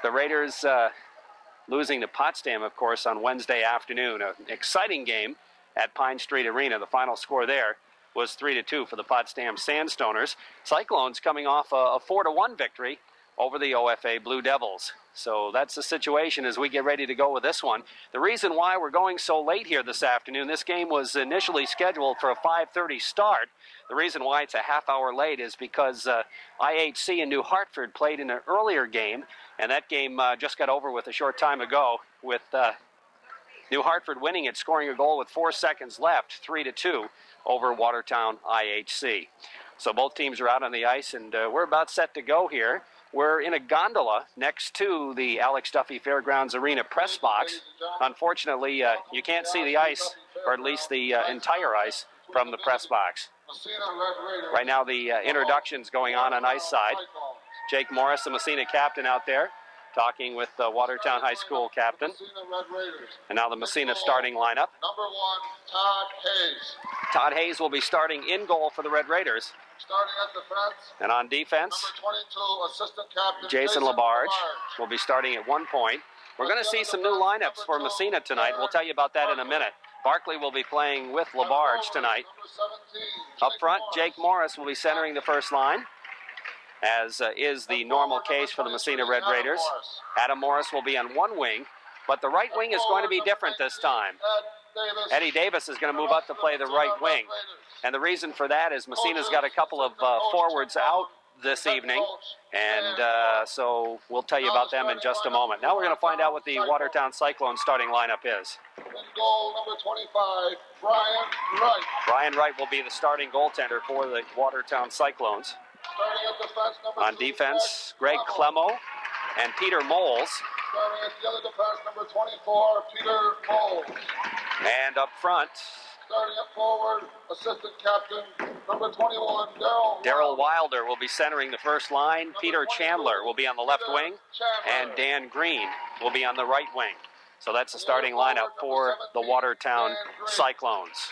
The Raiders losing to Potsdam, of course, on Wednesday afternoon. An exciting game at Pine Street Arena. The final score there was 3-2 for the Potsdam Sandstoners. Cyclones coming off a 4-1 victory over the OFA Blue Devils. So that's the situation as we get ready to go with this one. The reason why we're going so late here this afternoon, this game was initially scheduled for a 5:30 start. The reason why it's a half hour late is because IHC in New Hartford played in an earlier game, and that game just got over with a short time ago with New Hartford winning it, scoring a goal with 4 seconds left, 3-2 over Watertown IHC. So both teams are out on the ice, and we're about set to go here. We're in a gondola next to the Alex Duffy Fairgrounds Arena press box. Unfortunately, you can't see the ice, or at least the entire ice, from the press box. Right now the introduction's going on ice side. Jake Morris, the Massena captain, out there talking with the Watertown High School captain. And now the Massena starting lineup. Number 1, Todd Hayes. Todd Hayes will be starting in goal for the Red Raiders. Starting at defense. And on defense, number 22, assistant captain Jason Labarge will be starting at 1 point. We're going to see some new lineups for Massena tonight. We'll tell you about that in a minute. Barkley will be playing with Labarge tonight. Up front, Jake Morris will be centering the first line, as is the normal case for the Massena Red Raiders. Adam Morris will be on one wing, but the right wing is going to be different this time. Eddie Davis is going to move up to play the right wing. And the reason for that is Massena's got a couple of forwards out this evening, and so we'll tell you about them in just a moment. Now we're going to find out what the Watertown Cyclones starting lineup is. In goal, number 25, Brian Wright. Brian Wright will be the starting goaltender for the Watertown Cyclones. Starting at defense, number On 2, defense, Greg Clemo and Peter Moles. Starting at the other defense, number 24, Peter Moles. And up front, Starting at forward, assistant captain, number 21, Daryl Wilder will be centering the first line. Peter Chandler will be on the left wing, and Dan Green will be on the right wing. So that's the starting lineup for the Watertown Cyclones.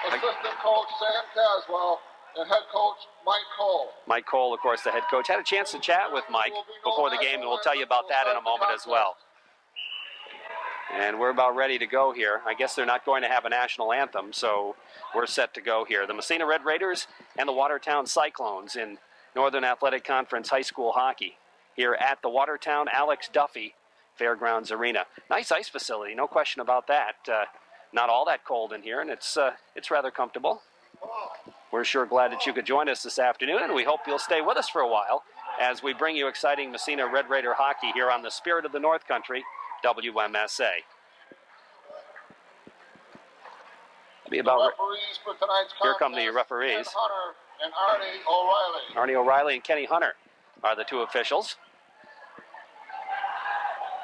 Assistant coach Sam Caswell and head coach Mike Cole. Mike Cole, of course, the head coach. Had a chance to chat with Mike before the game, and we'll tell you about that in a moment as well. And we're about ready to go here. I guess they're not going to have a national anthem, so we're set to go here. The Massena Red Raiders and the Watertown Cyclones in Northern Athletic Conference high school hockey here at the Watertown Alex Duffy Fairgrounds Arena. Nice ice facility, no question about that. Not all that cold in here, and it's rather comfortable. We're sure glad that you could join us this afternoon, and we hope you'll stay with us for a while as we bring you exciting Massena Red Raider hockey here on the Spirit of the North Country, WMSA. Be about here come the referees. Ken Hunter and Arnie O'Reilly. Arnie O'Reilly and Kenny Hunter are the two officials.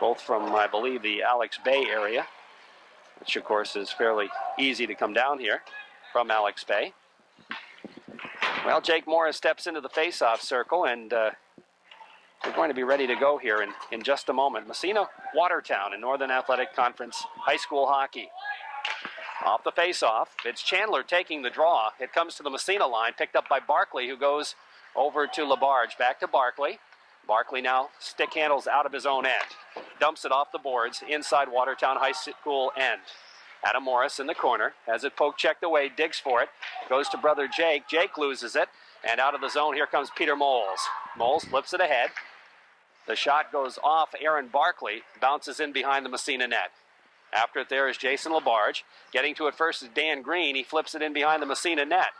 Both from, I believe, the Alex Bay area, which of course is fairly easy to come down here from Alex Bay. Well, Jake Morris steps into the face-off circle, and we're going to be ready to go here in just a moment. Massena Watertown in Northern Athletic Conference high school hockey. Off the face-off, it's Chandler taking the draw. It comes to the Massena line, picked up by Barkley, who goes over to Labarge. Back to Barkley. Barkley now stick handles out of his own end. Dumps it off the boards inside Watertown High School end. Adam Morris in the corner, has it poke checked away, digs for it, goes to brother Jake. Jake loses it, and out of the zone, here comes Peter Moles. Moles flips it ahead. The shot goes off Aaron Barkley, bounces in behind the Massena net. After it there is Jason Labarge. Getting to it first is Dan Green. He flips it in behind the Massena net.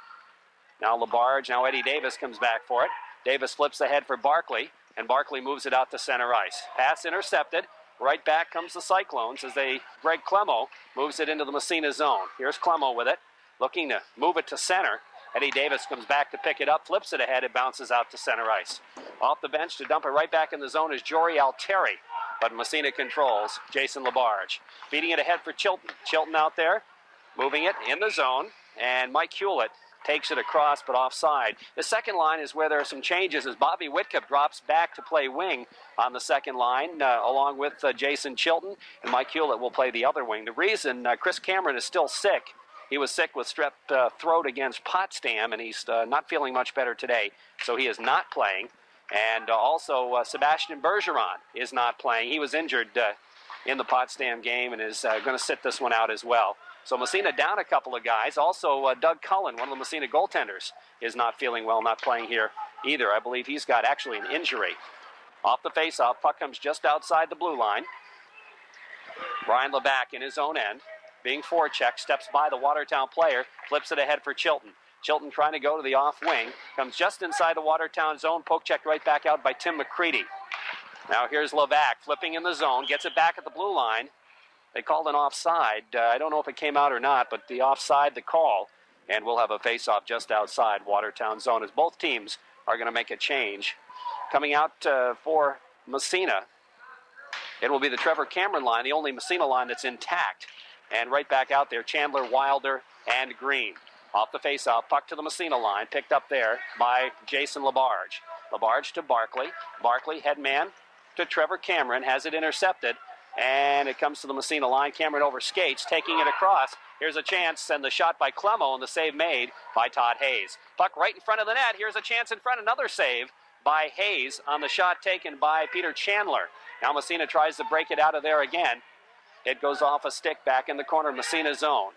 Now Labarge, now Eddie Davis comes back for it. Davis flips ahead for Barkley, and Barkley moves it out to center ice. Pass intercepted. Right back comes the Cyclones as Greg Clemo moves it into the Massena zone. Here's Clemo with it, looking to move it to center. Eddie Davis comes back to pick it up, flips it ahead, it bounces out to center ice. Off the bench to dump it right back in the zone is Jory Altieri, but Massena controls Jason Labarge. Feeding it ahead for Chilton. Chilton out there, moving it in the zone, and Mike Hewlett takes it across, but offside. The second line is where there are some changes as Bobby Whitcup drops back to play wing on the second line, along with Jason Chilton, and Mike Hewlett will play the other wing. The reason Chris Cameron is still sick, he was sick with strep throat against Potsdam, and he's not feeling much better today, so he is not playing. And also Sebastian Bergeron is not playing. He was injured in the Potsdam game and is going to sit this one out as well. So Massena down a couple of guys. Also Doug Cullen, one of the Massena goaltenders, is not feeling well, not playing here either. I believe he's got actually an injury. Off the face-off, puck comes just outside the blue line. Brian Levac in his own end, being forechecked, steps by the Watertown player, flips it ahead for Chilton. Chilton trying to go to the off wing, comes just inside the Watertown zone, poke checked right back out by Tim McCready. Now here's Levac flipping in the zone, gets it back at the blue line. They called an offside. I don't know if it came out or not, but the offside, the call, and we'll have a face-off just outside Watertown zone as both teams are going to make a change. Coming out for Massena, it will be the Trevor Cameron line, the only Massena line that's intact. And right back out there, Chandler, Wilder, and Green. Off the face-off, puck to the Massena line, picked up there by Jason Labarge. Labarge to Barkley. Barkley, headman to Trevor Cameron, has it intercepted. And it comes to the Massena line. Cameron over skates, taking it across. Here's a chance, and the shot by Clemo, and the save made by Todd Hayes. Puck right in front of the net. Here's a chance in front. Another save by Hayes on the shot taken by Peter Chandler. Now Massena tries to break it out of there again. It goes off a stick back in the corner of Massena zone.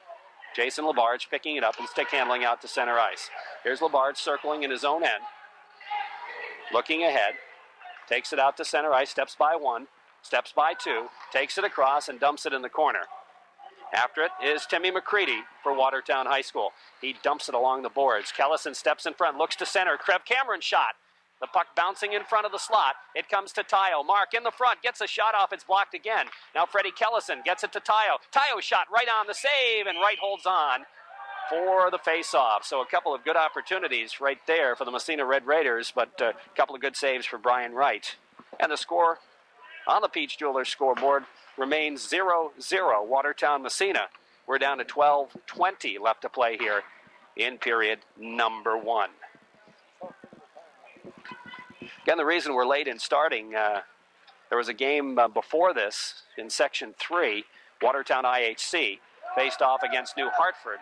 Jason Labarge picking it up and stick handling out to center ice. Here's Labarge circling in his own end. Looking ahead. Takes it out to center ice. Steps by one. Steps by two. Takes it across and dumps it in the corner. After it is Timmy McCready for Watertown High School. He dumps it along the boards. Kellison steps in front. Looks to center. Trev Cameron shot. The puck bouncing in front of the slot. It comes to Tayo. Mark in the front. Gets a shot off. It's blocked again. Now Freddie Kellison gets it to Tayo. Tayo shot right on the save, and Wright holds on for the face-off. So a couple of good opportunities right there for the Massena Red Raiders, but a couple of good saves for Brian Wright. And the score on the Peach Jewelers scoreboard remains 0-0. Watertown Massena. We're down to 12:20 left to play here in period number one. Again, the reason we're late in starting, there was a game before this in Section 3, Watertown IHC, faced off against New Hartford,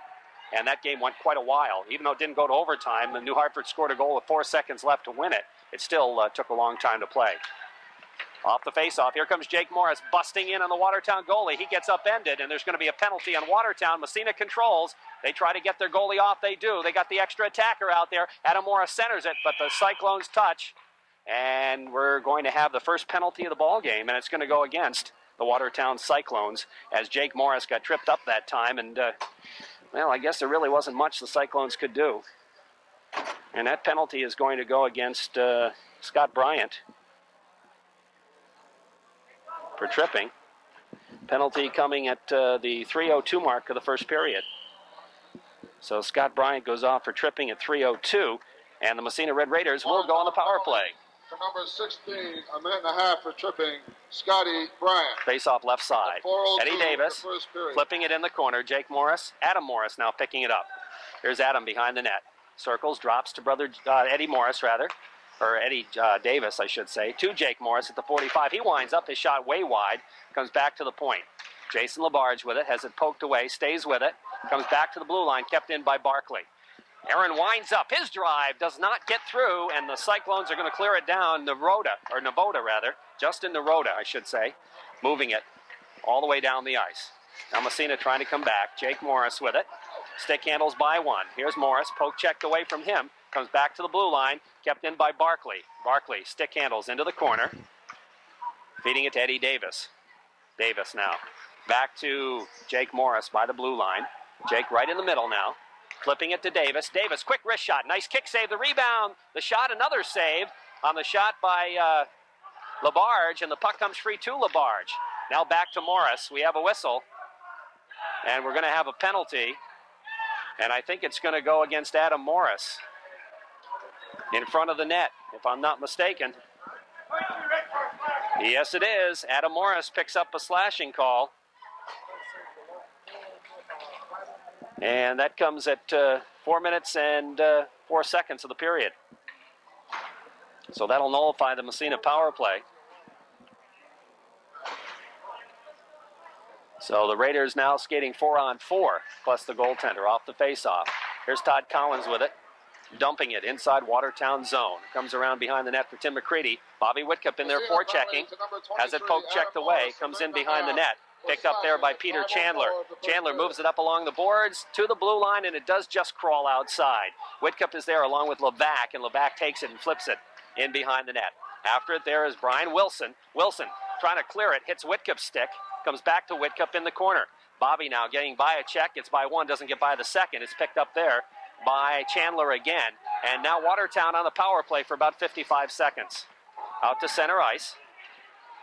and that game went quite a while. Even though it didn't go to overtime, and New Hartford scored a goal with 4 seconds left to win it, it still took a long time to play. Off the face-off, here comes Jake Morris busting in on the Watertown goalie. He gets upended, and there's going to be a penalty on Watertown. Massena controls. They try to get their goalie off. They do. They got the extra attacker out there. Adam Morris centers it, but the Cyclones touch. And we're going to have the first penalty of the ball game, and it's going to go against the Watertown Cyclones as Jake Morris got tripped up that time. And, well, I guess there really wasn't much the Cyclones could do. And that penalty is going to go against Scott Bryant for tripping. Penalty coming at the 3:02 mark of the first period. So Scott Bryant goes off for tripping at 3:02, and the Massena Red Raiders will go on the power play. For number 16, a minute and a half for tripping, Scotty Bryant. Face off left side. Eddie Davis flipping it in the corner. Jake Morris. Adam Morris now picking it up. Here's Adam behind the net. Circles, drops to brother Eddie Morris, rather. Or Eddie Davis, I should say. To Jake Morris at the 45. He winds up his shot way wide. Comes back to the point. Jason Labarge with it. Has it poked away. Stays with it. Comes back to the blue line. Kept in by Barkley. Aaron winds up. His drive does not get through, and the Cyclones are going to clear it down. Navoda, rather. Justin Naroda, I should say. Moving it all the way down the ice. Now Massena trying to come back. Jake Morris with it. Stick handles by one. Here's Morris. Poke checked away from him. Comes back to the blue line. Kept in by Barkley. Barkley stick handles into the corner. Feeding it to Eddie Davis. Davis now. Back to Jake Morris by the blue line. Jake right in the middle now. Flipping it to Davis. Davis, quick wrist shot. Nice kick save. The rebound. The shot, another save on the shot by Labarge, and the puck comes free to Labarge. Now back to Morris. We have a whistle, and we're going to have a penalty, and I think it's going to go against Adam Morris in front of the net, if I'm not mistaken. Yes, it is. Adam Morris picks up a slashing call. And that comes at 4 minutes and 4 seconds of the period. So that'll nullify the Massena power play. So the Raiders now skating 4-on-4, plus the goaltender off the faceoff. Here's Todd Collins with it. dumping it inside Watertown zone. Comes around behind the net for Tim McCready. Bobby Whitcup in there forechecking. Has it poke checked away. Comes in behind the net. Picked up there by Peter Chandler. Chandler moves it up along the boards to the blue line, and it does just crawl outside. Whitcup is there along with Levac, and Levac takes it and flips it in behind the net. After it there is Brian Wilson. Wilson trying to clear it, hits Whitcup's stick, comes back to Whitcup in the corner. Bobby now getting by a check, gets by one, doesn't get by the second. It's picked up there by Chandler again. And now Watertown on the power play for about 55 seconds. Out to center ice.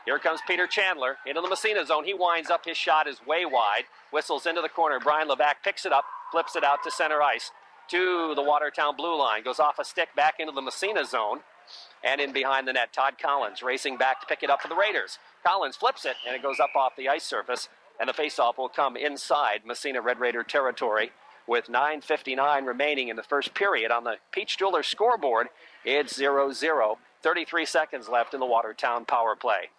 Here comes Peter Chandler into the Massena zone. He winds up. His shot is way wide. Whistles into the corner. Brian Levac picks it up, flips it out to center ice to the Watertown blue line. Goes off a stick back into the Massena zone. And in behind the net, Todd Collins racing back to pick it up for the Raiders. Collins flips it, and it goes up off the ice surface. And the faceoff will come inside Massena Red Raider territory with 9:59 remaining in the first period. On the Peach Jeweler scoreboard, it's 0-0. 33 seconds left in the Watertown power play.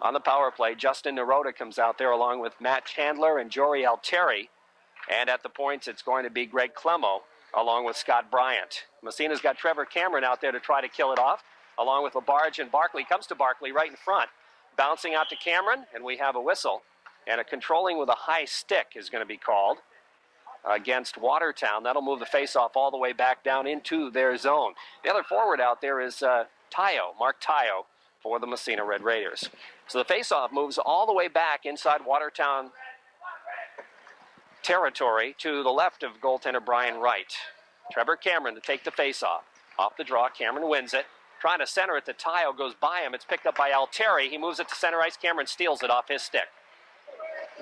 On the power play, Justin Naroda comes out there along with Matt Chandler and Jory Altieri. And at the points, it's going to be Greg Clemo along with Scott Bryant. Massena's got Trevor Cameron out there to try to kill it off, along with LaBarge and Barkley. Comes to Barkley right in front. Bouncing out to Cameron, and we have a whistle. And a controlling with a high stick is going to be called against Watertown. That'll move the faceoff all the way back down into their zone. The other forward out there is Mark Tayo, for the Massena Red Raiders. So the faceoff moves all the way back inside Watertown territory to the left of goaltender Brian Wright. Trevor Cameron to take the faceoff. Off the draw, Cameron wins it. Trying to center it to Tayo, goes by him. It's picked up by Altieri. He moves it to center ice. Cameron steals it off his stick.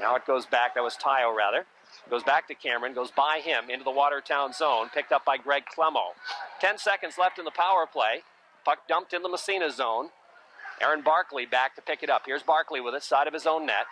Now it goes back. That was Tayo, rather. Goes back to Cameron, goes by him into the Watertown zone, picked up by Greg Clemo. 10 seconds left in the power play. Puck dumped in the Massena zone. Aaron Barkley back to pick it up. Here's Barkley with it, side of his own net.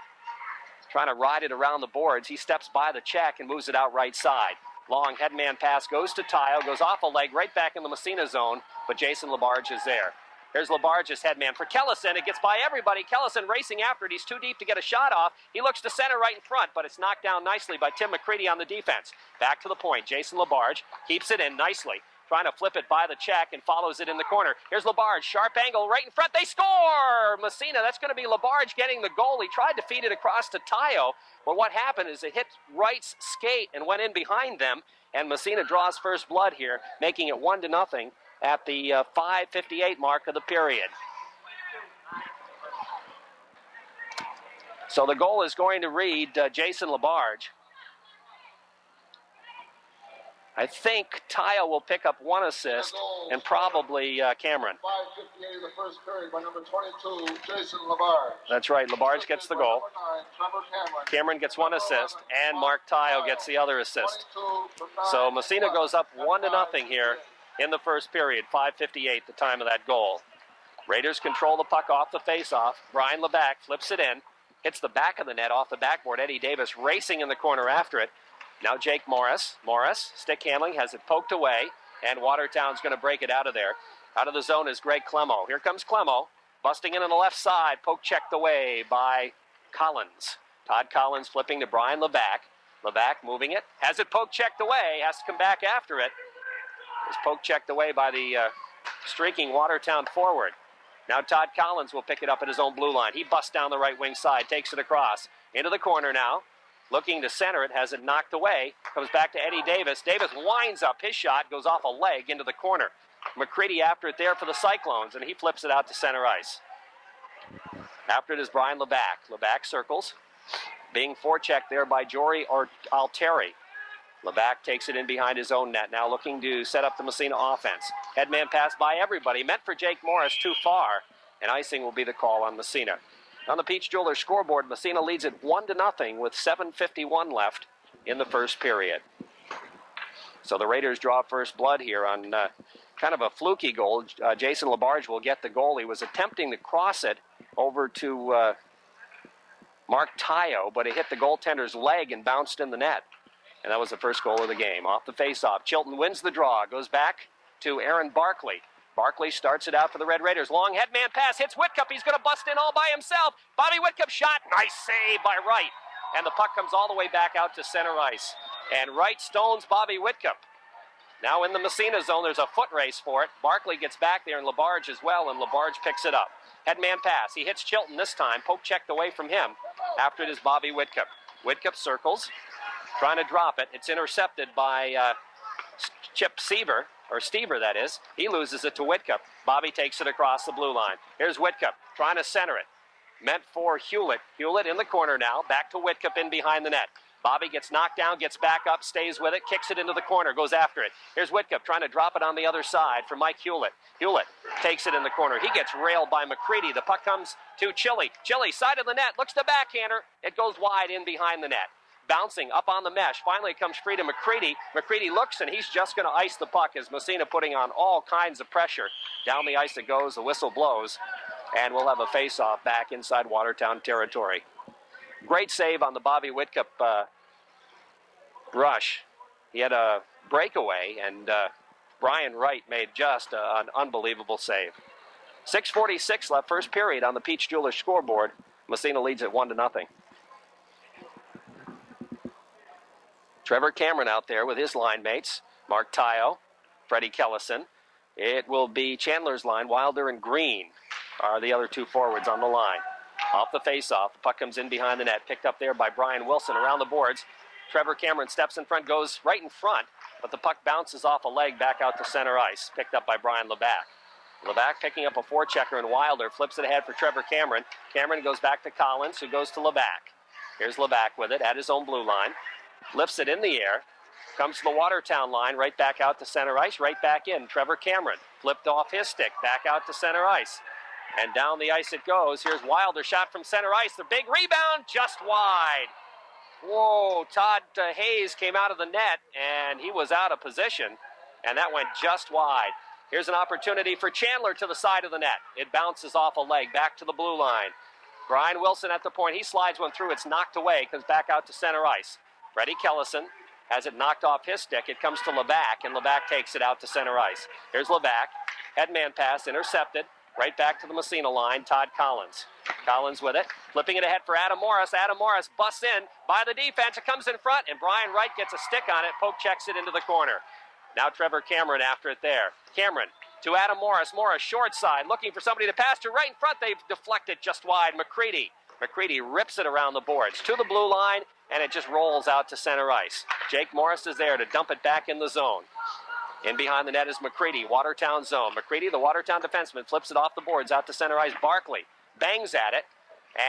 Trying to ride it around the boards. He steps by the check and moves it out right side. Long headman pass goes to Tayo, goes off a leg right back in the Massena zone, but Jason LaBarge is there. Here's LaBarge's headman for Kellison. It gets by everybody. Kellison racing after it. He's too deep to get a shot off. He looks to center right in front, but it's knocked down nicely by Tim McCready on the defense. Back to the point. Jason LaBarge keeps it in nicely. Trying to flip it by the check and follows it in the corner. Here's LaBarge. Sharp angle right in front. They score! Massena, that's going to be LaBarge getting the goal. He tried to feed it across to Tayo, but what happened is it hit Wright's skate and went in behind them, and Massena draws first blood here, making it 1-0 at the 5:58 mark of the period. So the goal is going to read Jason LaBarge. I think Tayo will pick up one assist, and probably Cameron. 5:58 of the first period by number 22, Jason LaBarge. That's right, LaBarge gets the goal. 9, Trevor Cameron gets one assist, and Mark Tayo gets the other assist. So Massena goes up 1-0 here in the first period, 5:58, the time of that goal. Raiders control the puck off the faceoff. Brian Levac flips it in, hits the back of the net off the backboard. Eddie Davis racing in the corner after it. Now Jake Morris. Morris, stick handling, has it poked away, and Watertown's going to break it out of there. Out of the zone is Greg Clemo. Here comes Clemo, busting in on the left side, poke checked away by Collins. Todd Collins flipping to Brian Levac. Levac moving it, has it poke checked away, has to come back after it. It's poke checked away by the streaking Watertown forward. Now Todd Collins will pick it up at his own blue line. He busts down the right wing side, takes it across. Into the corner now. Looking to center it, has it knocked away. Comes back to Eddie Davis. Davis winds up. His shot goes off a leg into the corner. McCready after it there for the Cyclones, and he flips it out to center ice. After it is Brian Levac. Levac circles. Being forechecked there by Jory Altieri. Levac takes it in behind his own net. Now looking to set up the Massena offense. Headman pass by everybody. Meant for Jake Morris, too far. And icing will be the call on Massena. On the Peach Jeweler scoreboard, Massena leads it 1-0 with 7:51 left in the first period. So the Raiders draw first blood here on kind of a fluky goal. Jason LaBarge will get the goal. He was attempting to cross it over to Mark Tayo, but it hit the goaltender's leg and bounced in the net. And that was the first goal of the game. Off the faceoff, Chilton wins the draw, goes back to Aaron Barkley. Barkley starts it out for the Red Raiders. Long headman pass, hits Whitcup. He's going to bust in all by himself. Bobby Whitcup shot. Nice save by Wright. And the puck comes all the way back out to center ice. And Wright stones Bobby Whitcup. Now in the Massena zone, there's a foot race for it. Barkley gets back there, and Labarge as well, and Labarge picks it up. Headman pass. He hits Chilton this time. Poke checked away from him. After it is Bobby Whitcup. Whitcup circles, trying to drop it. It's intercepted by Chip Seaver, or Stever, that is. He loses it to Whitcup. Bobby takes it across the blue line. Here's Whitcup trying to center it. Meant for Hewlett. Hewlett in the corner now. Back to Whitcup in behind the net. Bobby gets knocked down, gets back up, stays with it, kicks it into the corner, goes after it. Here's Whitcup trying to drop it on the other side for Mike Hewlett. Hewlett takes it in the corner. He gets railed by McCready. The puck comes to Chili. Chili, side of the net, looks to backhander. It goes wide in behind the net. Bouncing up on the mesh. Finally it comes free to McCready. McCready looks, and he's just going to ice the puck as Massena putting on all kinds of pressure. Down the ice it goes, the whistle blows, and we'll have a face-off back inside Watertown territory. Great save on the Bobby Whitcup rush. He had a breakaway, and Brian Wright made just an unbelievable save. 6:46 left, first period on the Peach Jewelers scoreboard. Massena leads it 1-0. Trevor Cameron out there with his line mates. Mark Tayo, Freddie Kellison. It will be Chandler's line. Wilder and Green are the other two forwards on the line. Off the face-off, the puck comes in behind the net, picked up there by Brian Wilson around the boards. Trevor Cameron steps in front, goes right in front, but the puck bounces off a leg back out to center ice, picked up by Brian Lebac. Lebac picking up a forechecker, and Wilder flips it ahead for Trevor Cameron. Cameron goes back to Collins, who goes to Lebac. Here's Lebac with it at his own blue line. Lifts it in the air. Comes to the Watertown line, right back out to center ice, right back in. Trevor Cameron flipped off his stick, back out to center ice. And down the ice it goes. Here's Wilder, shot from center ice. The big rebound, just wide. Whoa, Todd Hayes came out of the net, and he was out of position, and that went just wide. Here's an opportunity for Chandler to the side of the net. It bounces off a leg, back to the blue line. Brian Wilson at the point. He slides one through. It's knocked away, comes back out to center ice. Freddie Kellison has it knocked off his stick. It comes to Lebac, and Lebac takes it out to center ice. Here's Lebac. Headman pass, intercepted. Right back to the Massena line, Todd Collins. Collins with it, flipping it ahead for Adam Morris. Adam Morris busts in by the defense. It comes in front, and Brian Wright gets a stick on it. Poke checks it into the corner. Now Trevor Cameron after it there. Cameron to Adam Morris. Morris short side, looking for somebody to pass to right in front. They've deflected just wide. McCready rips it around the boards to the blue line, and it just rolls out to center ice. Jake Morris is there to dump it back in the zone. In behind the net is McCready, Watertown zone. McCready, the Watertown defenseman, flips it off the boards out to center ice. Barkley bangs at it,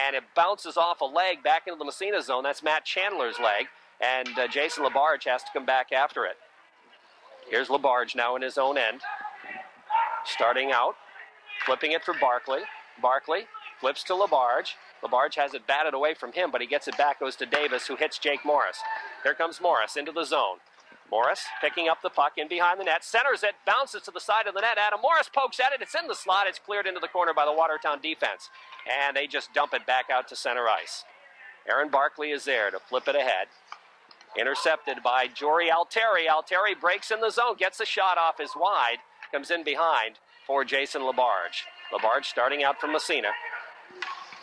and it bounces off a leg back into the Massena zone. That's Matt Chandler's leg, and Jason Labarge has to come back after it. Here's Labarge now in his own end. Starting out, flipping it for Barkley. Barkley flips to Labarge. Labarge has it batted away from him, but he gets it back, goes to Davis, who hits Jake Morris. Here comes Morris into the zone. Morris picking up the puck in behind the net, centers it, bounces to the side of the net. Adam Morris pokes at it. It's in the slot. It's cleared into the corner by the Watertown defense, and they just dump it back out to center ice. Aaron Barkley is there to flip it ahead. Intercepted by Jory Altieri. Altieri breaks in the zone, gets a shot off, is wide, comes in behind for Jason Labarge. Labarge starting out from Massena.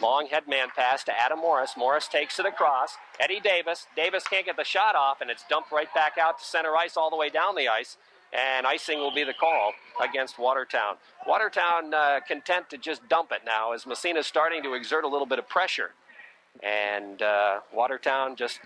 Long headman pass to Adam Morris. Morris takes it across. Eddie Davis. Davis can't get the shot off, and it's dumped right back out to center ice all the way down the ice. And icing will be the call against Watertown. Watertown content to just dump it now as Massena's starting to exert a little bit of pressure. And Watertown just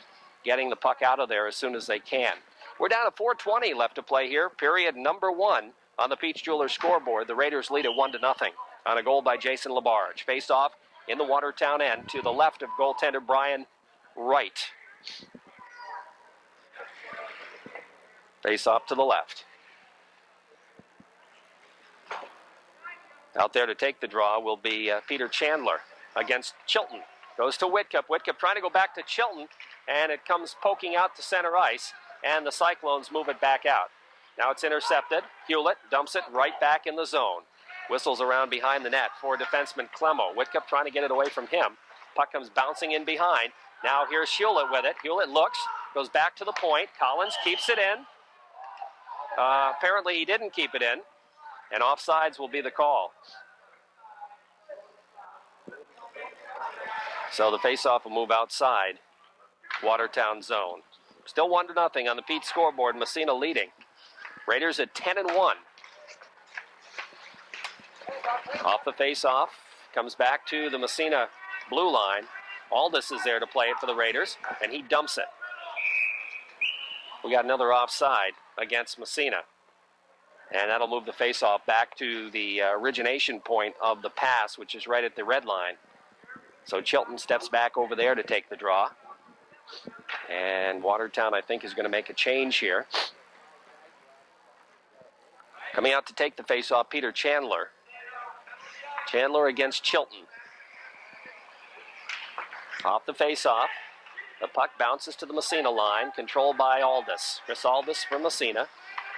getting the puck out of there as soon as they can. We're down to 4:20 left to play here. Period number 1 on the Peach Jewelers scoreboard. The Raiders lead it 1-0 on a goal by Jason Labarge. Face off in the Watertown end to the left of goaltender Brian Wright. Face off to the left. Out there to take the draw will be Peter Chandler against Chilton. Goes to Whitcup. Whitcup trying to go back to Chilton, and it comes poking out to center ice, and the Cyclones move it back out. Now it's intercepted. Hewlett dumps it right back in the zone. Whistles around behind the net for defenseman Clemo. Whitcup trying to get it away from him. Puck comes bouncing in behind. Now here's Hewlett with it. Hewlett looks, goes back to the point. Collins keeps it in. Apparently he didn't keep it in, and offsides will be the call. So the faceoff will move outside Watertown zone. Still 1-0 on the Pete scoreboard. Massena leading. Raiders at 10-1. Off the face-off, comes back to the Massena blue line. Aldis is there to play it for the Raiders, and he dumps it. We got another offside against Massena. And that'll move the face-off back to the origination point of the pass, which is right at the red line. So Chilton steps back over there to take the draw. And Watertown, I think, is going to make a change here. Coming out to take the face-off, Peter Chandler. Chandler against Chilton. Off the face-off. The puck bounces to the Massena line, controlled by Aldis. Chris Aldis from Massena.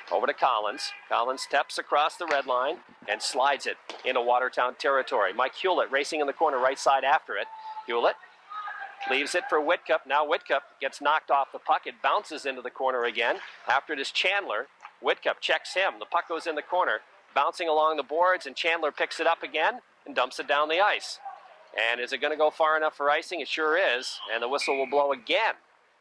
Over to Collins. Collins steps across the red line and slides it into Watertown territory. Mike Hewlett racing in the corner right side after it. Hewlett leaves it for Whitcup. Now Whitcup gets knocked off the puck. It bounces into the corner again. After it is Chandler. Whitcup checks him. The puck goes in the corner, bouncing along the boards, and Chandler picks it up again and dumps it down the ice. And is it going to go far enough for icing? It sure is. And the whistle will blow again.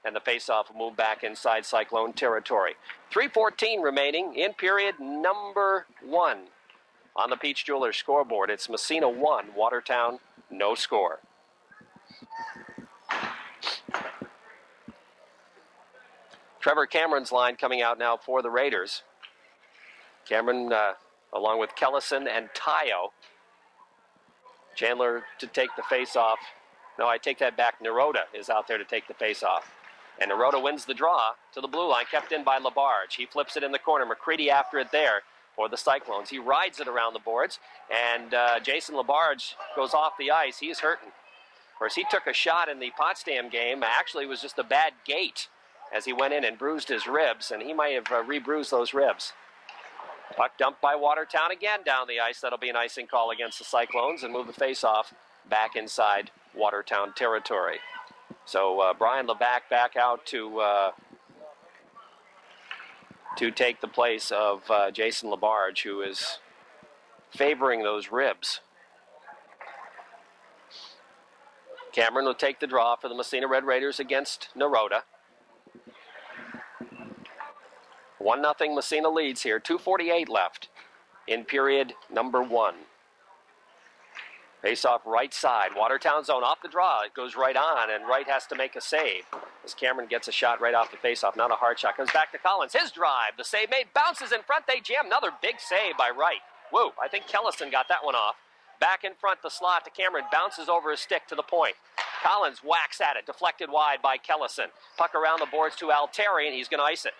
And the faceoff will move back inside Cyclone territory. 3:14 remaining in period number 1. On the Peach Jewelers scoreboard, it's Massena 1, Watertown no score. Trevor Cameron's line coming out now for the Raiders. Cameron along with Kellison and Tayo. Chandler to take the face-off. No, I take that back. Naroda is out there to take the face-off. And Naroda wins the draw to the blue line, kept in by Labarge. He flips it in the corner. McCready after it there for the Cyclones. He rides it around the boards, and Jason Labarge goes off the ice. He's hurting. Of course, he took a shot in the Potsdam game. Actually, it was just a bad gate as he went in and bruised his ribs, and he might have re-bruised those ribs. Puck dumped by Watertown again down the ice. That'll be an icing call against the Cyclones and move the face-off back inside Watertown territory. So Brian Levac back out to take the place of Jason Labarge, who is favoring those ribs. Cameron will take the draw for the Massena Red Raiders against Naroda. 1-0 Massena leads here. 2:48 left in period number 1. Face-off right side. Watertown zone off the draw. It goes right on, and Wright has to make a save as Cameron gets a shot right off the face-off. Not a hard shot. Comes back to Collins. His drive. The save made. Bounces in front. They jam. Another big save by Wright. Whoa, I think Kellison got that one off. Back in front, the slot to Cameron. Bounces over his stick to the point. Collins whacks at it. Deflected wide by Kellison. Puck around the boards to Alteri, and he's going to ice it.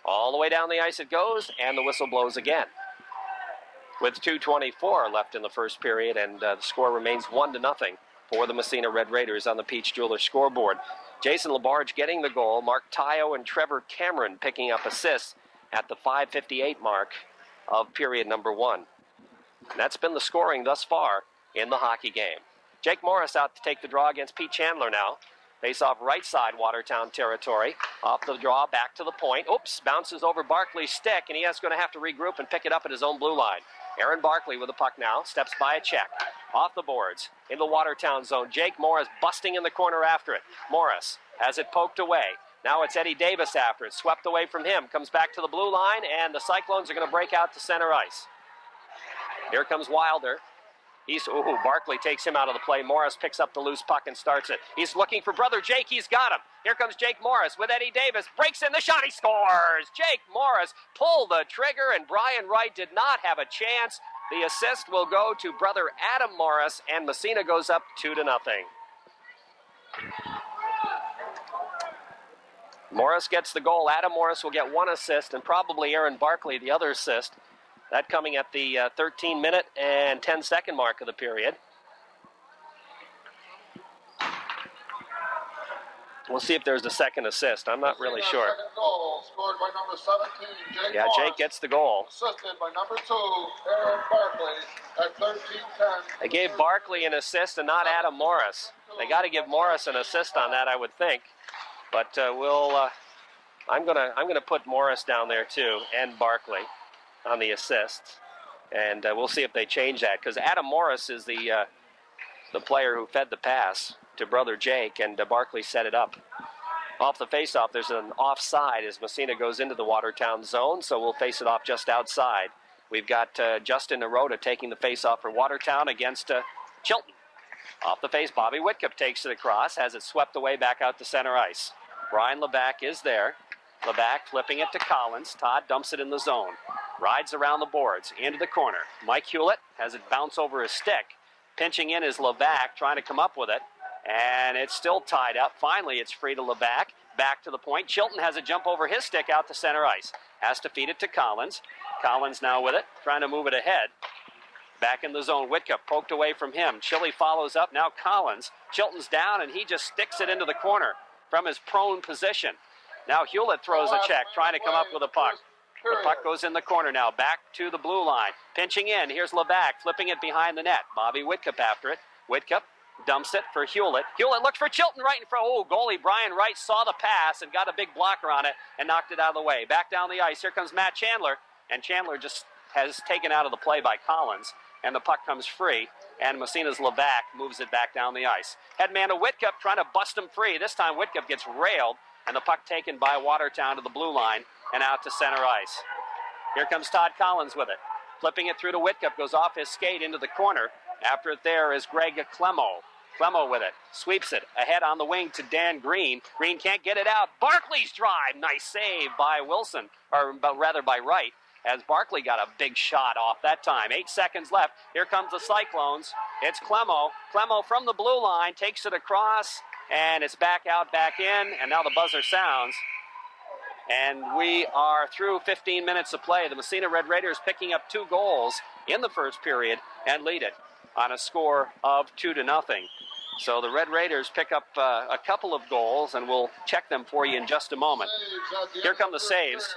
All the way down the ice it goes, and the whistle blows again. With 2:24 left in the first period, and the score remains 1-0 for the Massena Red Raiders on the Peach Jewelers scoreboard. Jason Labarge getting the goal. Mark Tayo and Trevor Cameron picking up assists at the 5:58 mark of period number 1. And that's been the scoring thus far in the hockey game. Jake Morris out to take the draw against Pete Chandler now. Face off right side, Watertown territory. Off the draw, back to the point. Oops, bounces over Barkley's stick, and he is going to have to regroup and pick it up at his own blue line. Aaron Barkley with the puck now, steps by a check. Off the boards, in the Watertown zone. Jake Morris busting in the corner after it. Morris has it poked away. Now it's Eddie Davis after it. Swept away from him. Comes back to the blue line, and the Cyclones are going to break out to center ice. Here comes Wilder. Barkley takes him out of the play. Morris picks up the loose puck and starts it. He's looking for brother Jake. He's got him. Here comes Jake Morris with Eddie Davis. Breaks in the shot. He scores. Jake Morris pulled the trigger, and Brian Wright did not have a chance. The assist will go to brother Adam Morris, and Massena goes up 2-0. Morris gets the goal. Adam Morris will get one assist, and probably Aaron Barkley the other assist. That coming at the 13-minute and 10-second mark of the period. We'll see if there's a second assist. I'm not really sure. Second goal scored by number 17, Jake Yeah, Morris. Jake gets the goal. Assisted by number 2, Aaron Barkley at 13:10. They gave Barkley an assist and not Adam Morris. They got to give Morris an assist on that, I would think. But I'm gonna put Morris down there too, and Barkley on the assists, and we'll see if they change that, because Adam Morris is the player who fed the pass to brother Jake, and Barkley set it up. Off the faceoff, there's an offside as Massena goes into the Watertown zone, so we'll face it off just outside. We've got Justin Narota taking the faceoff for Watertown against Chilton. Off the face, Bobby Whitcup takes it across, has it swept away back out to center ice. Brian LeBac is there. LeBac flipping it to Collins. Todd dumps it in the zone. Rides around the boards, into the corner. Mike Hewlett has it bounce over his stick. Pinching in is LeBac, trying to come up with it. And it's still tied up. Finally, it's free to LeBac. Back to the point. Chilton has a jump over his stick out to center ice. Has to feed it to Collins. Collins now with it, trying to move it ahead. Back in the zone, Whitcup poked away from him. Chili follows up, now Collins. Chilton's down, and he just sticks it into the corner from his prone position. Now Hewlett throws a check, trying to come up with a puck. The puck goes in the corner now, back to the blue line. Pinching in, here's LeBac, flipping it behind the net. Bobby Whitcup after it. Whitcup dumps it for Hewlett. Hewlett looks for Chilton right in front. Oh, goalie Brian Wright saw the pass and got a big blocker on it and knocked it out of the way. Back down the ice, here comes Matt Chandler, and Chandler just has taken out of the play by Collins, and the puck comes free, and Massena's LeBac moves it back down the ice. Headman to Whitcup trying to bust him free. This time Whitcup gets railed, and the puck taken by Watertown to the blue line and out to center ice. Here comes Todd Collins with it. Flipping it through to Whitcup, goes off his skate into the corner. After it there is Greg Clemo. Clemo with it, sweeps it ahead on the wing to Dan Green. Green can't get it out. Barkley's drive, nice save by Wilson, or rather by Wright, as Barkley got a big shot off that time. 8 seconds left. Here comes the Cyclones. It's Clemo. Clemo from the blue line takes it across, and it's back out, back in, and now the buzzer sounds. And we are through 15 minutes of play. The Massena Red Raiders picking up 2 goals in the first period and lead it on a score of 2-0. So the Red Raiders pick up a couple of goals, and we'll check them for you in just a moment. Here come the saves.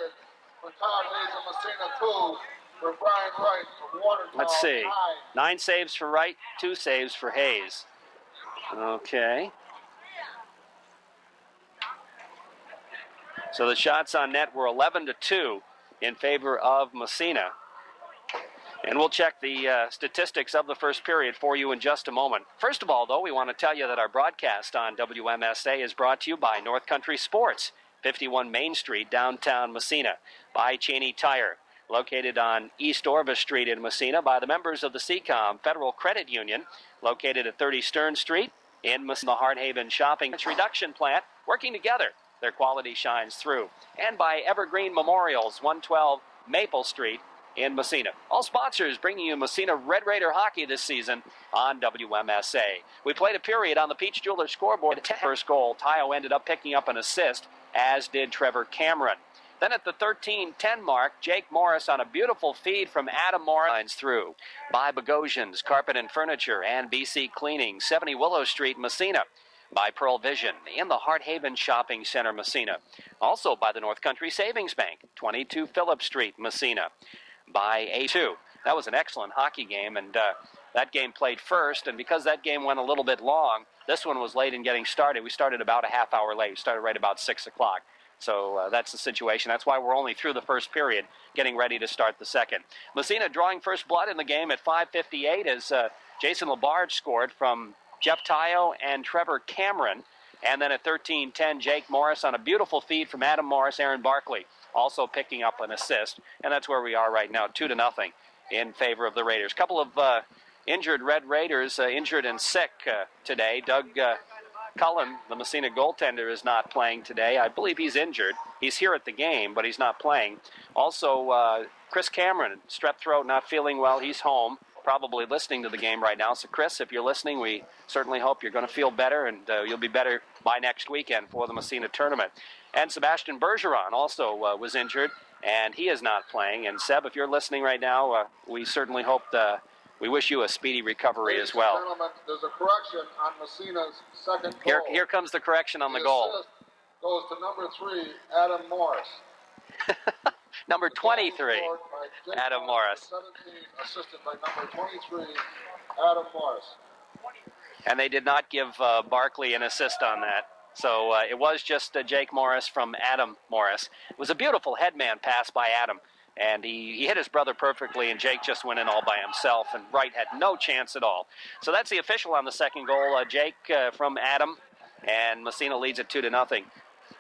For Todd Hayes and Massena 2, for Brian Wright for Watertown. Let's see. 9 saves for Wright, 2 saves for Hayes. Okay. So the shots on net were 11-2 in favor of Massena. And we'll check the statistics of the first period for you in just a moment. First of all, though, we want to tell you that our broadcast on WMSA is brought to you by North Country Sports, 51 Main Street, downtown Massena, by Cheney Tire, located on East Orvis Street in Massena, by the members of the CECOM Federal Credit Union, located at 30 Stern Street in Massena, the Hardhaven Shopping Reduction Plant, working together. Their quality shines through. And by Evergreen Memorials, 112 Maple Street in Massena. All sponsors bringing you Massena Red Raider hockey this season on WMSA. We played a period on the Peach Jeweler scoreboard. The first goal, Tayo ended up picking up an assist, as did Trevor Cameron. Then at the 13:10 mark, Jake Morris on a beautiful feed from Adam Morris lines through. By Bogosian's Carpet and Furniture and BC Cleaning, 70 Willow Street, Massena. By Pearl Vision in the Hardhaven Shopping Center, Massena. Also by the North Country Savings Bank, 22 Phillip Street, Massena. By A2. That was an excellent hockey game, and that game played first, and because that game went a little bit long, this one was late in getting started. We started about a half hour late. We started right about 6 o'clock. So that's the situation. That's why we're only through the first period, getting ready to start the second. Massena drawing first blood in the game at 5:58 as Jason Labarge scored from Jeff Tayo and Trevor Cameron. And then at 13:10, Jake Morris on a beautiful feed from Adam Morris, Aaron Barkley, also picking up an assist. And that's where we are right now, 2-0 in favor of the Raiders. Couple of injured Red Raiders, injured and sick today. Doug Cullen, the Massena goaltender, is not playing today. I believe he's injured. He's here at the game, but he's not playing. Also, Chris Cameron, strep throat, not feeling well. He's home, probably listening to the game right now. So, Chris, if you're listening, we certainly hope you're going to feel better, and you'll be better by next weekend for the Massena tournament. And Sebastian Bergeron also was injured, and he is not playing. And, Seb, if you're listening right now, we certainly hope we wish you a speedy recovery as well. Ladies and gentlemen, there's a correction on Massena's second goal. Here comes the correction on the goal. Assist goes to number 3, Adam Morris. Number 23, Adam Morris. 17, assisted by number 23, Adam Morris. And they did not give Barkley an assist on that. So it was just Jake Morris from Adam Morris. It was a beautiful headman pass by Adam. And he hit his brother perfectly, and Jake just went in all by himself, and Wright had no chance at all. So that's the official on the second goal. Jake from Adam, and Massena leads it 2-0.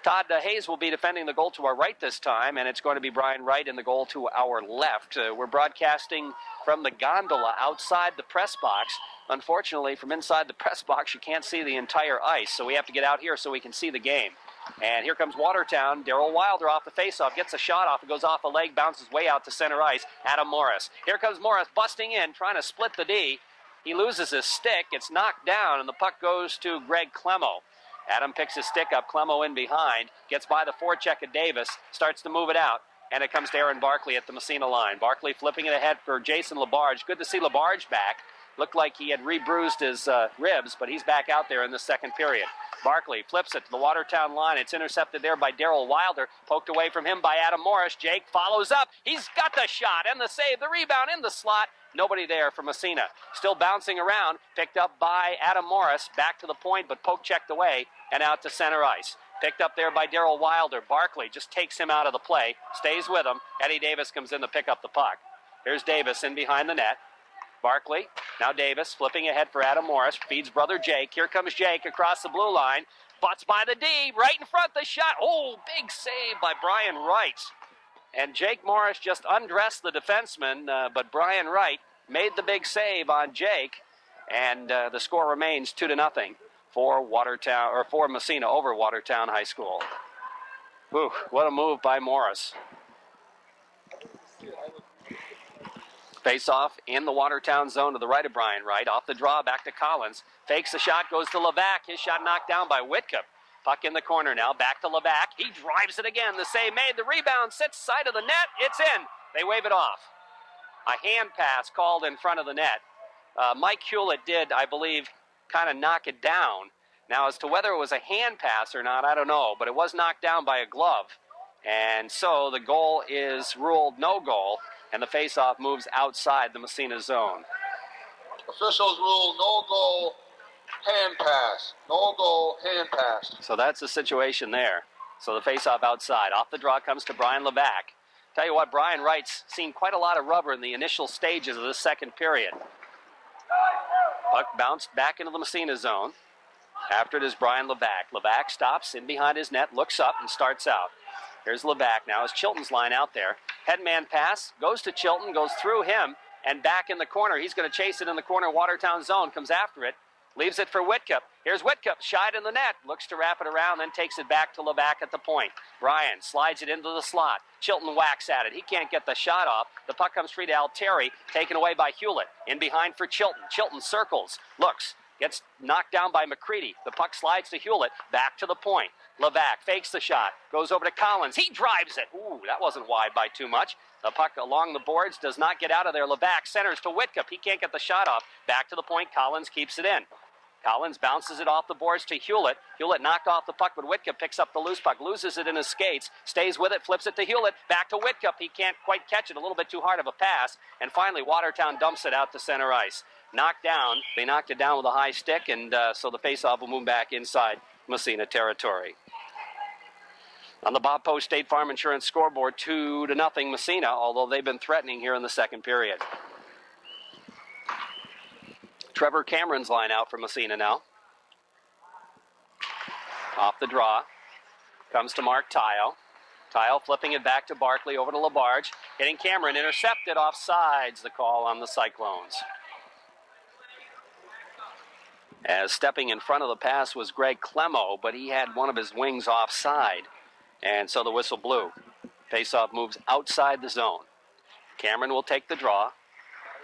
Todd Hayes will be defending the goal to our right this time, and it's going to be Brian Wright in the goal to our left. We're broadcasting from the gondola outside the press box. Unfortunately, from inside the press box, you can't see the entire ice, so we have to get out here so we can see the game. And here comes Watertown. Darrell Wilder off the faceoff, gets a shot off. It goes off a leg, bounces way out to center ice. Adam Morris. Here comes Morris busting in, trying to split the D. He loses his stick. It's knocked down, and the puck goes to Greg Clemmo. Adam picks his stick up, Clemmo in behind, gets by the forecheck of Davis, starts to move it out, and it comes to Aaron Barkley at the Massena line. Barkley flipping it ahead for Jason LaBarge. Good to see LaBarge back. Looked like he had re-bruised his ribs, but he's back out there in the second period. Barkley flips it to the Watertown line. It's intercepted there by Darrell Wilder. Poked away from him by Adam Morris. Jake follows up. He's got the shot and the save. The rebound in the slot. Nobody there for Massena. Still bouncing around. Picked up by Adam Morris. Back to the point, but poke checked away and out to center ice. Picked up there by Darrell Wilder. Barkley just takes him out of the play. Stays with him. Eddie Davis comes in to pick up the puck. Here's Davis in behind the net. Barkley, now Davis, flipping ahead for Adam Morris, feeds brother Jake. Here comes Jake across the blue line, butts by the D, right in front, the shot. Oh, big save by Brian Wright. And Jake Morris just undressed the defenseman, but Brian Wright made the big save on Jake, and the score remains 2-0 for Watertown, or for Massena over Watertown High School. Whew, what a move by Morris. Face-off in the Watertown zone to the right of Brian Wright. Off the draw, back to Collins. Fakes the shot, goes to Levac. His shot knocked down by Whitcup. Puck in the corner now, back to Levac. He drives it again. The save made. The rebound sits side of the net. It's in. They wave it off. A hand pass called in front of the net. Mike Hewlett did, I believe, kind of knock it down. Now, as to whether it was a hand pass or not, I don't know. But it was knocked down by a glove. And so the goal is ruled no goal. And the face-off moves outside the Massena zone. Officials rule no goal, hand pass. No goal, hand pass. So that's the situation there. So the face-off outside. Off the draw comes to Brian Levac. Tell you what, Brian Wright's seen quite a lot of rubber in the initial stages of this second period. Puck bounced back into the Massena zone. After it is Brian Levac. Levac stops in behind his net, looks up, and starts out. Here's Levac now as Chilton's line out there. Headman pass, goes to Chilton, goes through him, and back in the corner. He's going to chase it in the corner. Watertown zone, comes after it, leaves it for Whitcup. Here's Whitcup, shot in the net, looks to wrap it around, then takes it back to Levac at the point. Brian slides it into the slot. Chilton whacks at it. He can't get the shot off. The puck comes free to Altieri, taken away by Hewlett. In behind for Chilton. Chilton circles, looks, gets knocked down by McCready. The puck slides to Hewlett, back to the point. Levac fakes the shot, goes over to Collins. He drives it. Ooh, that wasn't wide by too much. The puck along the boards does not get out of there. Levac centers to Whitcup. He can't get the shot off. Back to the point. Collins keeps it in. Collins bounces it off the boards to Hewlett. Hewlett knocked off the puck, but Whitcup picks up the loose puck, loses it in his skates, stays with it, flips it to Hewlett. Back to Whitcup. He can't quite catch it. A little bit too hard of a pass. And finally, Watertown dumps it out to center ice. Knocked down. They knocked it down with a high stick, and so the faceoff will move back inside Massena territory. On the Bob Post State Farm Insurance scoreboard, 2-0 Massena, although they've been threatening here in the second period. Trevor Cameron's line out for Massena now. Off the draw. Comes to Mark Tile. Tile flipping it back to Barkley over to LaBarge. Hitting Cameron, intercepted offsides, the call on the Cyclones. As stepping in front of the pass was Greg Clemmo, but he had one of his wings offside. And so the whistle blew. Faceoff moves outside the zone. Cameron will take the draw.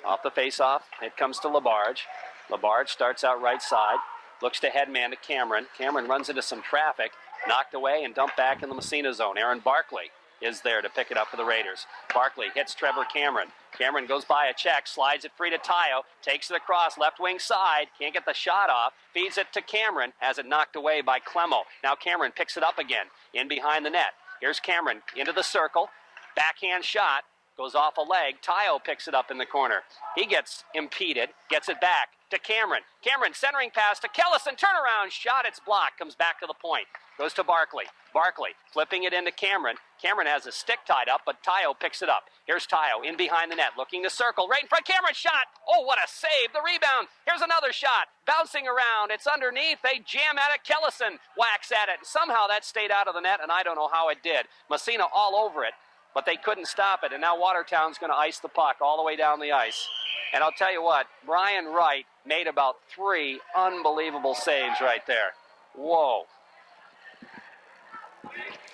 Off the faceoff, it comes to LaBarge. LaBarge starts out right side. Looks to headman to Cameron. Cameron runs into some traffic. Knocked away and dumped back in the Massena zone. Aaron Barkley is there to pick it up for the Raiders. Barkley hits Trevor Cameron. Cameron goes by a check, slides it free to Tayo, takes it across, left wing side, can't get the shot off, feeds it to Cameron, has it knocked away by Clemmo. Now Cameron picks it up again, in behind the net. Here's Cameron, into the circle, backhand shot, goes off a leg. Tayo picks it up in the corner. He gets impeded, gets it back. to Cameron. Cameron centering pass to Kellison. Turnaround shot. It's blocked. Comes back to the point. Goes to Barkley. Barkley flipping it into Cameron. Cameron has a stick tied up, but Tayo picks it up. Here's Tayo in behind the net, looking to circle. Right in front. Cameron shot. Oh, what a save. The rebound. Here's another shot. Bouncing around. It's underneath. They jam at it. Kellison whacks at it. Somehow that stayed out of the net, and I don't know how it did. Massena all over it, but they couldn't stop it. And now Watertown's going to ice the puck all the way down the ice. And I'll tell you what, Brian Wright made about 3 unbelievable saves right there. Whoa.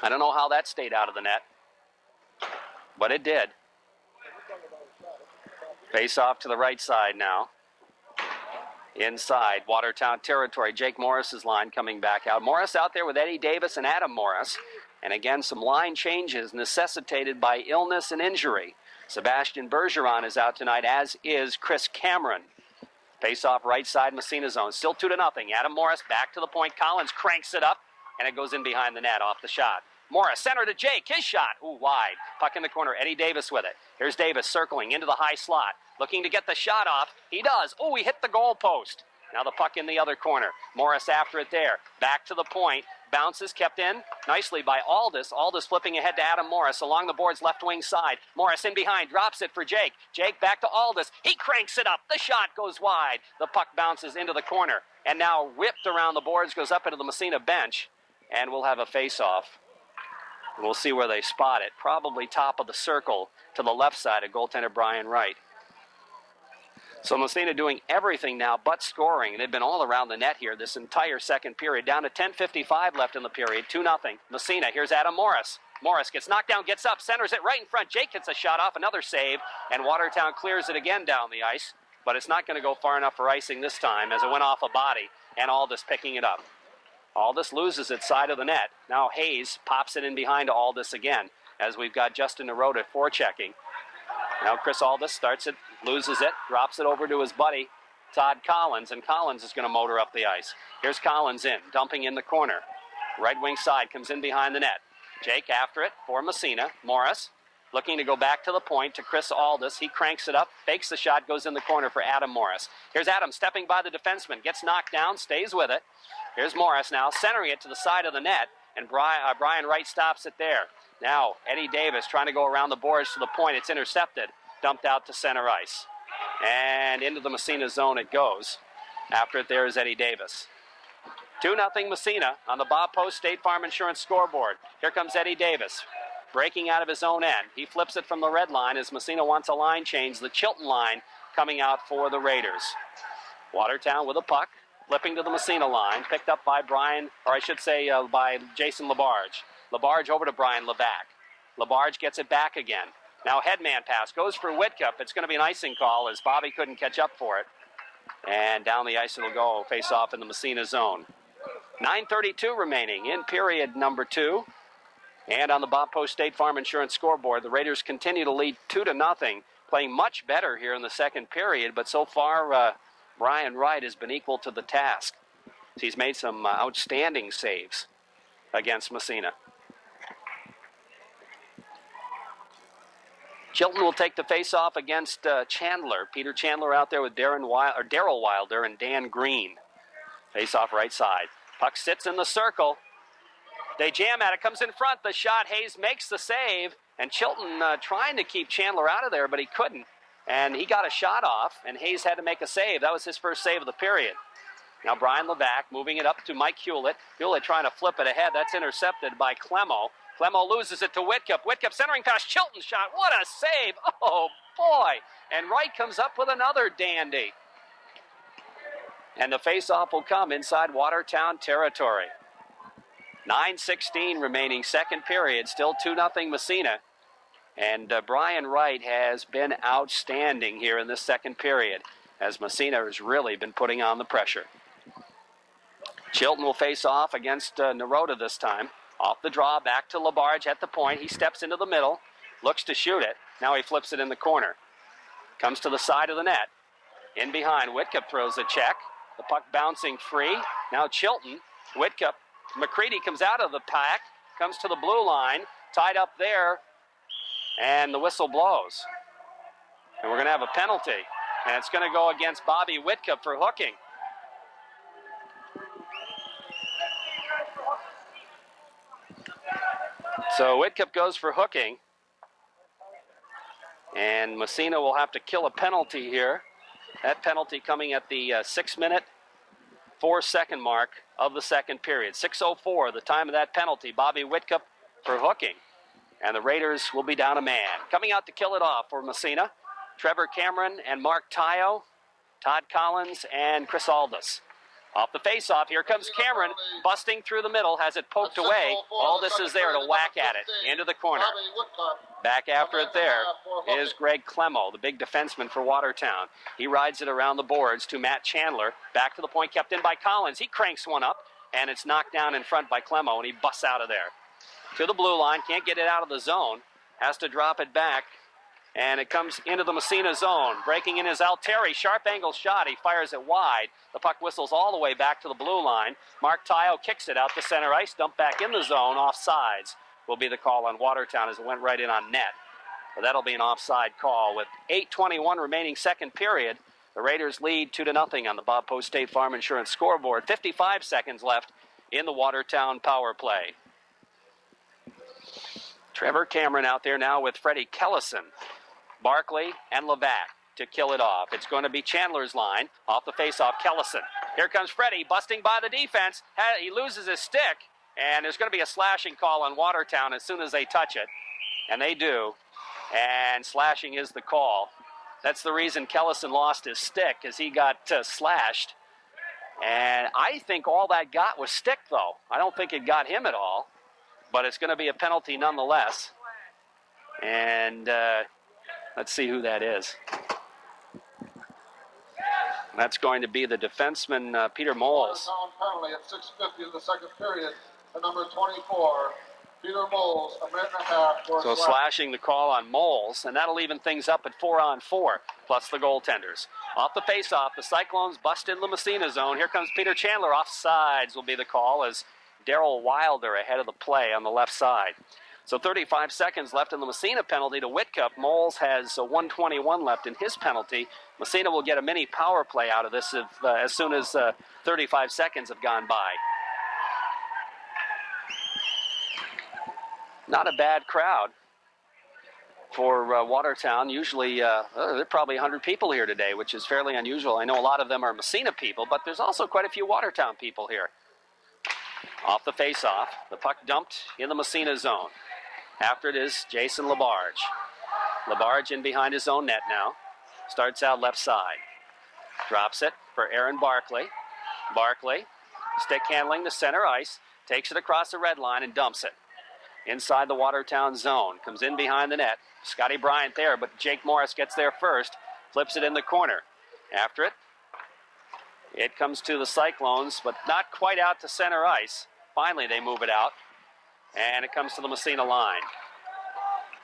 I don't know how that stayed out of the net, but it did. Face off to the right side now. Inside Watertown territory. Jake Morris's line coming back out. Morris out there with Eddie Davis and Adam Morris. And again, some line changes necessitated by illness and injury. Sebastian Bergeron is out tonight, as is Chris Cameron. Face off right side, Massena zone. Still 2-0. Adam Morris back to the point. Collins cranks it up, and it goes in behind the net off the shot. Morris, center to Jake. His shot. Ooh, wide. Puck in the corner. Eddie Davis with it. Here's Davis circling into the high slot. Looking to get the shot off. He does. Oh, he hit the goal post. Now the puck in the other corner. Morris after it there. Back to the point. Bounces kept in nicely by Aldis. Aldis flipping ahead to Adam Morris along the board's left wing side. Morris in behind. Drops it for Jake. Jake back to Aldis. He cranks it up. The shot goes wide. The puck bounces into the corner. And now whipped around the boards. Goes up into the Massena bench. And we'll have a face-off. We'll see where they spot it. Probably top of the circle to the left side of goaltender Brian Wright. So Massena doing everything now but scoring. They've been all around the net here this entire second period. Down to 10:55 left in the period. 2-0. Massena. Here's Adam Morris. Morris gets knocked down, gets up, centers it right in front. Jake gets a shot off, another save, and Watertown clears it again down the ice. But it's not going to go far enough for icing this time as it went off a body, and Aldis picking it up. Aldis loses it side of the net. Now Hayes pops it in behind to Aldis again as we've got Justin Naroda forechecking. Now Chris Aldis starts it, loses it, drops it over to his buddy Todd Collins, and Collins is going to motor up the ice. Here's Collins in, dumping in the corner. Right wing side comes in behind the net. Jake after it for Massena. Morris looking to go back to the point to Chris Aldis. He cranks it up, fakes the shot, goes in the corner for Adam Morris. Here's Adam stepping by the defenseman, gets knocked down, stays with it. Here's Morris now, centering it to the side of the net, and Brian Wright stops it there. Now, Eddie Davis trying to go around the boards to the point. It's intercepted, dumped out to center ice. And into the Massena zone it goes. After it there is Eddie Davis. 2-0 Massena on the Bob Post State Farm Insurance scoreboard. Here comes Eddie Davis, breaking out of his own end. He flips it from the red line as Massena wants a line change. The Chilton line coming out for the Raiders. Watertown with a puck. Flipping to the Massena line, picked up by by Jason Labarge. Labarge over to Brian Levac. Labarge gets it back again. Now headman pass, goes for Whitcup. It's going to be an icing call as Bobby couldn't catch up for it. And down the ice it'll go, face off in the Massena zone. 9:32 remaining in period number 2. And on the Bob Post State Farm Insurance scoreboard, the Raiders continue to lead 2-0, playing much better here in the second period, but so far Brian Wright has been equal to the task. He's made some outstanding saves against Massena. Chilton will take the face-off against Chandler. Peter Chandler out there with Darryl Wilder and Dan Green. Face-off right side. Puck sits in the circle. They jam at it, comes in front. The shot, Hayes makes the save. And Chilton trying to keep Chandler out of there, but he couldn't. And he got a shot off, and Hayes had to make a save. That was his first save of the period. Now Brian Levac moving it up to Mike Hewlett. Hewlett trying to flip it ahead. That's intercepted by Clemo. Clemo loses it to Whitcup. Whitcup centering past Chilton shot. What a save. Oh, boy. And Wright comes up with another dandy. And the face-off will come inside Watertown territory. 9:16 remaining second period. Still 2-0 Massena. And Brian Wright has been outstanding here in this second period as Massena has really been putting on the pressure. Chilton will face off against Naroda this time. Off the draw, back to Labarge at the point. He steps into the middle, looks to shoot it. Now he flips it in the corner. Comes to the side of the net. In behind, Whitcup throws a check. The puck bouncing free. Now Chilton, Whitcup, McCready comes out of the pack, comes to the blue line, tied up there. And the whistle blows. And we're going to have a penalty. And it's going to go against Bobby Whitcup for hooking. So Whitcup goes for hooking. And Massena will have to kill a penalty here. That penalty coming at the 6-minute, 4-second mark of the second period. 6:04, the time of that penalty. Bobby Whitcup for hooking. And the Raiders will be down a man. Coming out to kill it off for Massena, Trevor Cameron and Mark Tayo, Todd Collins, and Chris Aldous. Off the face-off, here comes Cameron, busting through the middle, has it poked away. Aldous is there to whack at it, into the corner. Back after it there is Greg Clemo, the big defenseman for Watertown. He rides it around the boards to Matt Chandler. Back to the point, kept in by Collins. He cranks one up, and it's knocked down in front by Clemo, and he busts out of there. To the blue line, can't get it out of the zone. Has to drop it back. And it comes into the Massena zone. Breaking in is Altieri. Sharp angle shot. He fires it wide. The puck whistles all the way back to the blue line. Mark Tayo kicks it out to center ice. Dumped back in the zone. Offsides will be the call on Watertown as it went right in on net. But that'll be an offside call. With 8:21 remaining second period, the Raiders lead 2-0 on the Bob Post State Farm Insurance scoreboard. 55 seconds left in the Watertown power play. Trevor Cameron out there now with Freddie Kellison. Barkley and Levac to kill it off. It's going to be Chandler's line off the faceoff. Kellison. Here comes Freddie busting by the defense. He loses his stick, and there's going to be a slashing call on Watertown as soon as they touch it. And they do. And slashing is the call. That's the reason Kellison lost his stick, as he got slashed. And I think all that got was stick, though. I don't think it got him at all. But it's going to be a penalty nonetheless. And let's see who that is. That's going to be the defenseman, Peter Moles. Penalty at 6:50 in the second period. The number 24, Peter Moles, a minute and a half. So slashing the call on Moles, and that'll even things up at 4-on-4, plus the goaltenders. Off the faceoff, the Cyclones bust in the Massena zone. Here comes Peter Chandler. Offsides will be the call as Darryl Wilder ahead of the play on the left side. So 35 seconds left in the Massena penalty to Whitcup. Moles has 1:21 left in his penalty. Massena will get a mini power play out of this as soon as 35 seconds have gone by. Not a bad crowd for Watertown. Usually, there are probably 100 people here today, which is fairly unusual. I know a lot of them are Massena people, but there's also quite a few Watertown people here. Off the face-off, the puck dumped in the Massena zone. After it is Jason Labarge. Labarge in behind his own net now. Starts out left side. Drops it for Aaron Barkley. Barkley, stick handling to center ice. Takes it across the red line and dumps it. Inside the Watertown zone. Comes in behind the net. Scotty Bryant there, but Jake Morris gets there first. Flips it in the corner. After it, it comes to the Cyclones, but not quite out to center ice. Finally, they move it out, and it comes to the Massena line.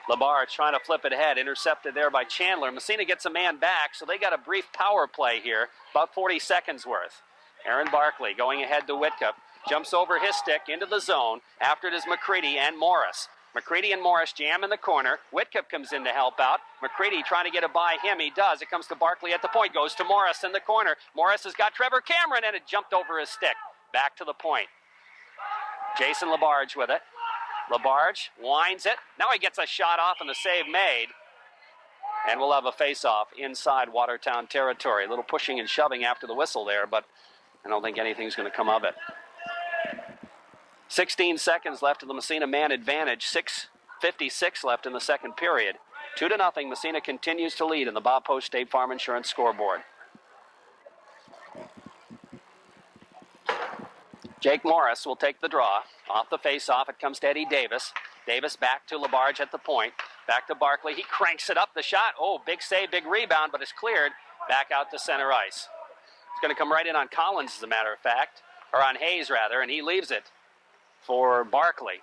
Labarge trying to flip it ahead, intercepted there by Chandler. Massena gets a man back, so they got a brief power play here, about 40 seconds worth. Aaron Barkley going ahead to Whitcup, jumps over his stick into the zone. After it is McCready and Morris. McCready and Morris jam in the corner. Whitcup comes in to help out. McCready trying to get it by him. He does. It comes to Barkley at the point. Goes to Morris in the corner. Morris has got Trevor Cameron, and it jumped over his stick. Back to the point. Jason Labarge with it. Labarge winds it. Now he gets a shot off and the save made. And we'll have a face-off inside Watertown territory. A little pushing and shoving after the whistle there, but I don't think anything's going to come of it. 16 seconds left of the Massena man advantage. 6:56 left in the second period. 2-0. Massena continues to lead in the Bob Post State Farm Insurance scoreboard. Jake Morris will take the draw. Off the face-off, it comes to Eddie Davis. Davis back to Labarge at the point. Back to Barkley. He cranks it up. The shot. Oh, big save, big rebound, but it's cleared. Back out to center ice. It's going to come right in on Collins, as a matter of fact. Or on Hayes, rather, and he leaves it for Barkley.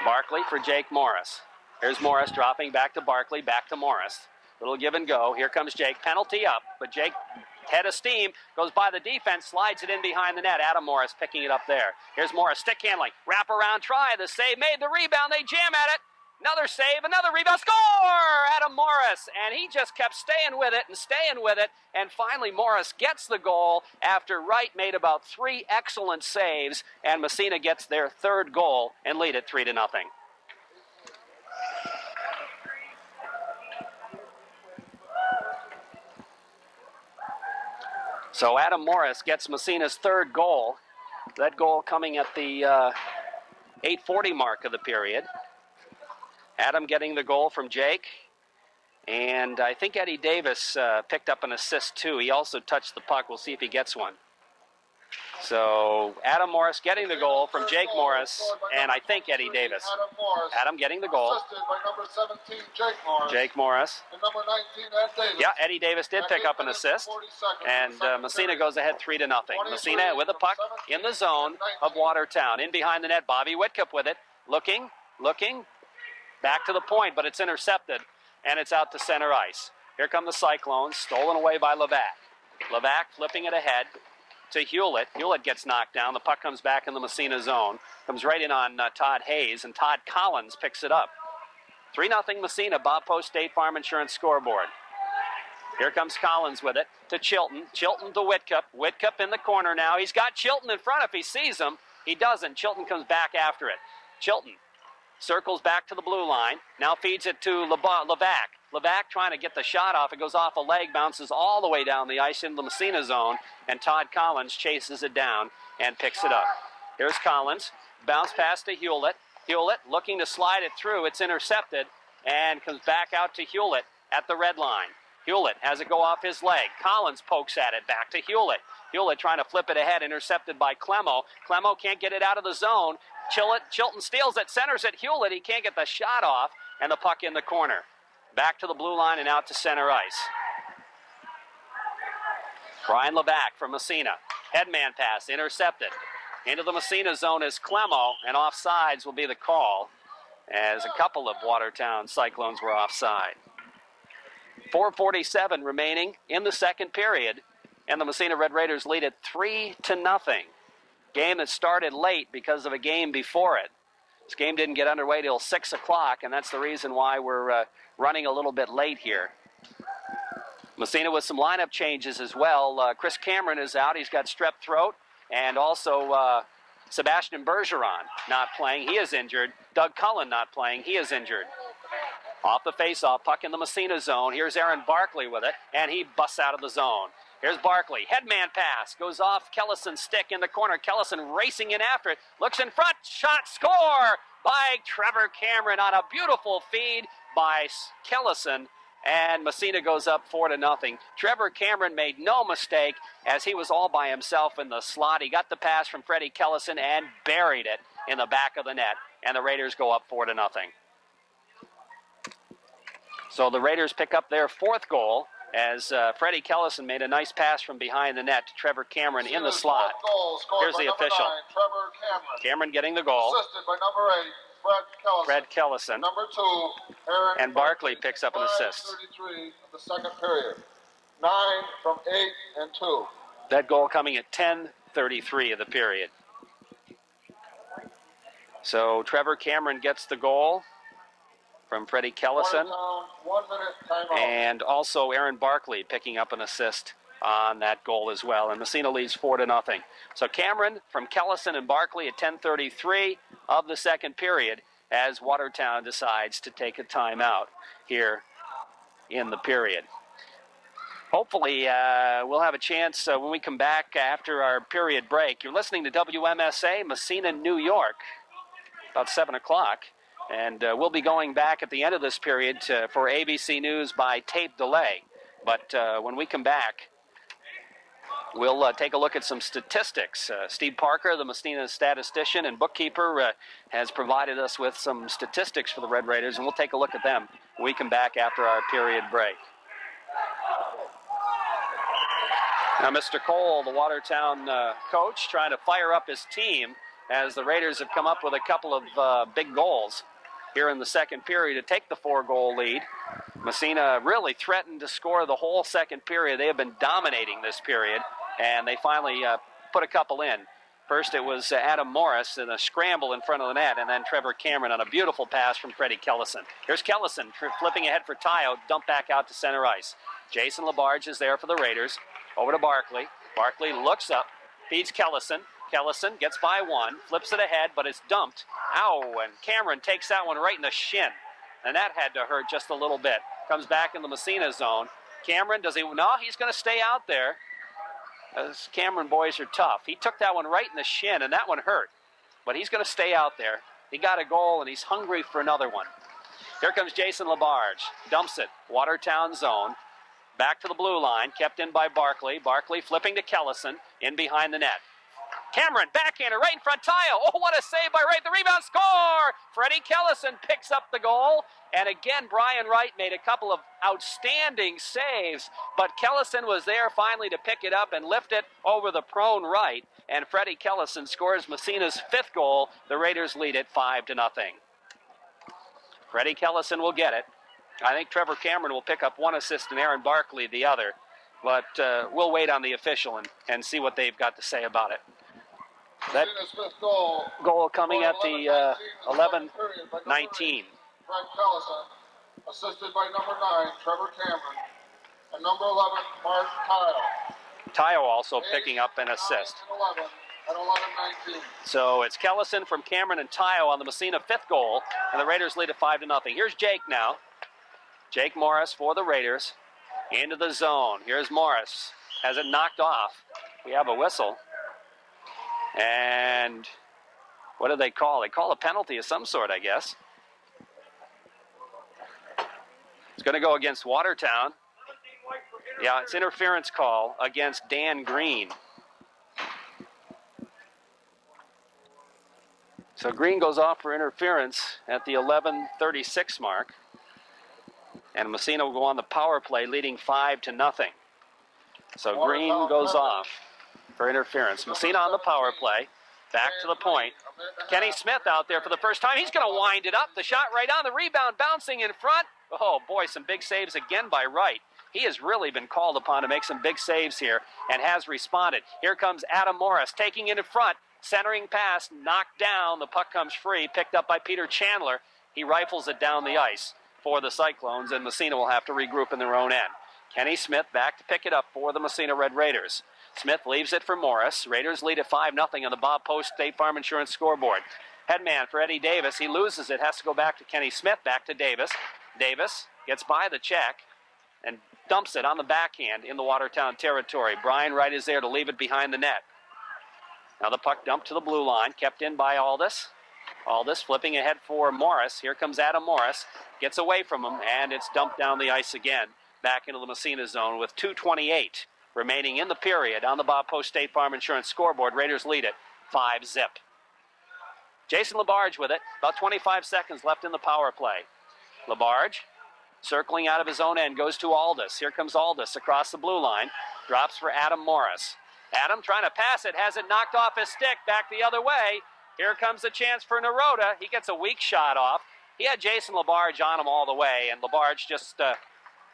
Barkley for Jake Morris. Here's Morris dropping back to Barkley, back to Morris. Little give and go. Here comes Jake. Penalty up, but Jake, head of steam, goes by the defense, slides it in behind the net. Adam Morris picking it up there. Here's Morris, stick handling. Wrap around try. The save made, the rebound. They jam at it. Another save, another rebound, score! Adam Morris, and he just kept staying with it, and finally Morris gets the goal after Wright made about 3 excellent saves, and Massena gets their 3rd goal and lead it 3-0. So Adam Morris gets Massena's 3rd goal. That goal coming at the 8:40 mark of the period. Adam getting the goal from Jake. And I think Eddie Davis picked up an assist too. He also touched the puck. We'll see if he gets one. So Adam Morris getting the goal from Jake Morris, and I think Eddie Davis. Adam getting the goal. Assisted by number 17, Jake Morris. Jake Morris. And number 19, Ed Davis. Yeah, Eddie Davis did pick up an assist. And Massena goes ahead 3-0. Massena with the puck in the zone of Watertown. In behind the net, Bobby Whitcup with it. Looking. Back to the point, but it's intercepted. And it's out to center ice. Here come the Cyclones, stolen away by Levac. Levac flipping it ahead to Hewlett. Hewlett gets knocked down. The puck comes back in the Massena zone. Comes right in on Todd Hayes, and Todd Collins picks it up. 3-0 Massena, Bob Post State Farm Insurance scoreboard. Here comes Collins with it to Chilton. Chilton to Whitcup. Whitcup in the corner now. He's got Chilton in front if he sees him. He doesn't. Chilton comes back after it. Chilton circles back to the blue line. Now feeds it to Levac. Levac trying to get the shot off. It goes off a leg, bounces all the way down the ice into the Massena zone, and Todd Collins chases it down and picks it up. Here's Collins. Bounce pass to Hewlett. Hewlett looking to slide it through. It's intercepted and comes back out to Hewlett at the red line. Hewlett has it go off his leg. Collins pokes at it. Back to Hewlett. Hewlett trying to flip it ahead. Intercepted by Clemo. Clemo can't get it out of the zone. Chilton steals it. Centers it. Hewlett. He can't get the shot off. And the puck in the corner. Back to the blue line and out to center ice. Brian Levac from Massena. Headman pass. Intercepted. Into the Massena zone is Clemo. And offsides will be the call, as a couple of Watertown Cyclones were offside. 4:47 remaining in the second period, and the Massena Red Raiders lead it 3-0. Game that started late because of a game before it. This game didn't get underway till 6 o'clock, and that's the reason why we're running a little bit late here. Massena with some lineup changes as well. Chris Cameron is out. He's got strep throat, and also Sebastian Bergeron not playing. He is injured. Doug Cullen not playing. He is injured. Off the face-off, puck in the Massena zone. Here's Aaron Barkley with it, and he busts out of the zone. Here's Barkley. Headman pass. Goes off Kellison's stick in the corner. Kellison racing in after it. Looks in front. Shot. Score by Trevor Cameron on a beautiful feed by Kellison. And Massena goes up 4-0. Trevor Cameron made no mistake as he was all by himself in the slot. He got the pass from Freddie Kellison and buried it in the back of the net. And the Raiders go up 4-0. So the Raiders pick up their 4th goal as Freddie Kellison made a nice pass from behind the net to Trevor Cameron in the slot. Here's the official. 9, Trevor Cameron. Cameron getting the goal. Assisted by number 8, Fred Kellison. Number 2, Aaron And Barkley picks up an assist. 5:33 of the second period. 9 from 8 and 2. That goal coming at 10:33 of the period. So Trevor Cameron gets the goal from Freddie Kellison. 1 minute timeout. And also Aaron Barkley picking up an assist on that goal as well. And Massena leads 4-0. So Cameron from Kellison and Barkley at 10:33 of the second period as Watertown decides to take a timeout here in the period. Hopefully we'll have a chance when we come back after our period break. You're listening to WMSA, Massena, New York, about 7 o'clock. And we'll be going back at the end of this period for ABC News by tape delay. But when we come back, we'll take a look at some statistics. Steve Parker, the Massena statistician and bookkeeper, has provided us with some statistics for the Red Raiders, and we'll take a look at them when we come back after our period break. Now, Mr. Cole, the Watertown coach, trying to fire up his team as the Raiders have come up with a couple of big goals here in the second period to take the 4-goal lead. Massena really threatened to score the whole second period. They have been dominating this period, and they finally put a couple in. First it was Adam Morris in a scramble in front of the net, and then Trevor Cameron on a beautiful pass from Freddie Kellison. Here's Kellison flipping ahead for Tayo, dump back out to center ice. Jason LaBarge is there for the Raiders. Over to Barkley. Barkley looks up, feeds Kellison. Kellison gets by one, flips it ahead, but it's dumped. Ow, and Cameron takes that one right in the shin. And that had to hurt just a little bit. Comes back in the Massena zone. Cameron, does he? No, he's going to stay out there. Those Cameron boys are tough. He took that one right in the shin, and that one hurt. But he's going to stay out there. He got a goal, and he's hungry for another one. Here comes Jason LaBarge. Dumps it. Watertown zone. Back to the blue line. Kept in by Barkley. Barkley flipping to Kellison. In behind the net. Cameron, backhander, right in front, Tayo. Oh, what a save by Wright. The rebound, score! Freddie Kellison picks up the goal. And again, Brian Wright made a couple of outstanding saves. But Kellison was there finally to pick it up and lift it over the prone Wright. And Freddie Kellison scores Massena's 5th goal. The Raiders lead it 5-0. Freddie Kellison will get it. I think Trevor Cameron will pick up one assist and Aaron Barkley the other. But we'll wait on the official and see what they've got to say about it. That goal coming at the 11-19. Fred Kellison, assisted by number 9, Trevor Cameron, and number 11, Mark Tayo. Tayo also picking up an assist. 11 at 11-19. So it's Kellison from Cameron and Tayo on the Massena 5th goal, and the Raiders lead it 5-0. Here's Jake now. Jake Morris for the Raiders. Into the zone. Here's Morris. Has it knocked off. We have a whistle. And what do they call? They call a penalty of some sort, I guess. It's going to go against Watertown. Yeah, it's interference call against Dan Green. So Green goes off for interference at the 11:36 mark. And Massena will go on the power play, leading 5-0. So Green goes off for interference. Massena on the power play. Back to the point. Kenny Smith out there for the first time. He's going to wind it up. The shot right on the rebound, bouncing in front. Oh, boy, some big saves again by Wright. He has really been called upon to make some big saves here and has responded. Here comes Adam Morris taking it in front. Centering pass, knocked down. The puck comes free, picked up by Peter Chandler. He rifles it down the ice for the Cyclones, and Massena will have to regroup in their own end. Kenny Smith back to pick it up for the Massena Red Raiders. Smith leaves it for Morris. Raiders lead at 5-0 on the Bob Post State Farm Insurance scoreboard. Headman for Eddie Davis. He loses it, has to go back to Kenny Smith, back to Davis. Davis gets by the check and dumps it on the backhand in the Watertown territory. Brian Wright is there to leave it behind the net. Now the puck dumped to the blue line, kept in by Aldis. Aldis flipping ahead for Morris. Here comes Adam Morris. Gets away from him, and it's dumped down the ice again. Back into the Massena zone with 2:28 remaining in the period on the Bob Post State Farm Insurance scoreboard. Raiders lead it 5-0. Jason LaBarge with it. About 25 seconds left in the power play. LaBarge circling out of his own end, goes to Aldis. Here comes Aldis across the blue line. Drops for Adam Morris. Adam trying to pass it, has it knocked off his stick, back the other way. Here comes the chance for Naroda. He gets a weak shot off. He had Jason LaBarge on him all the way, and LaBarge just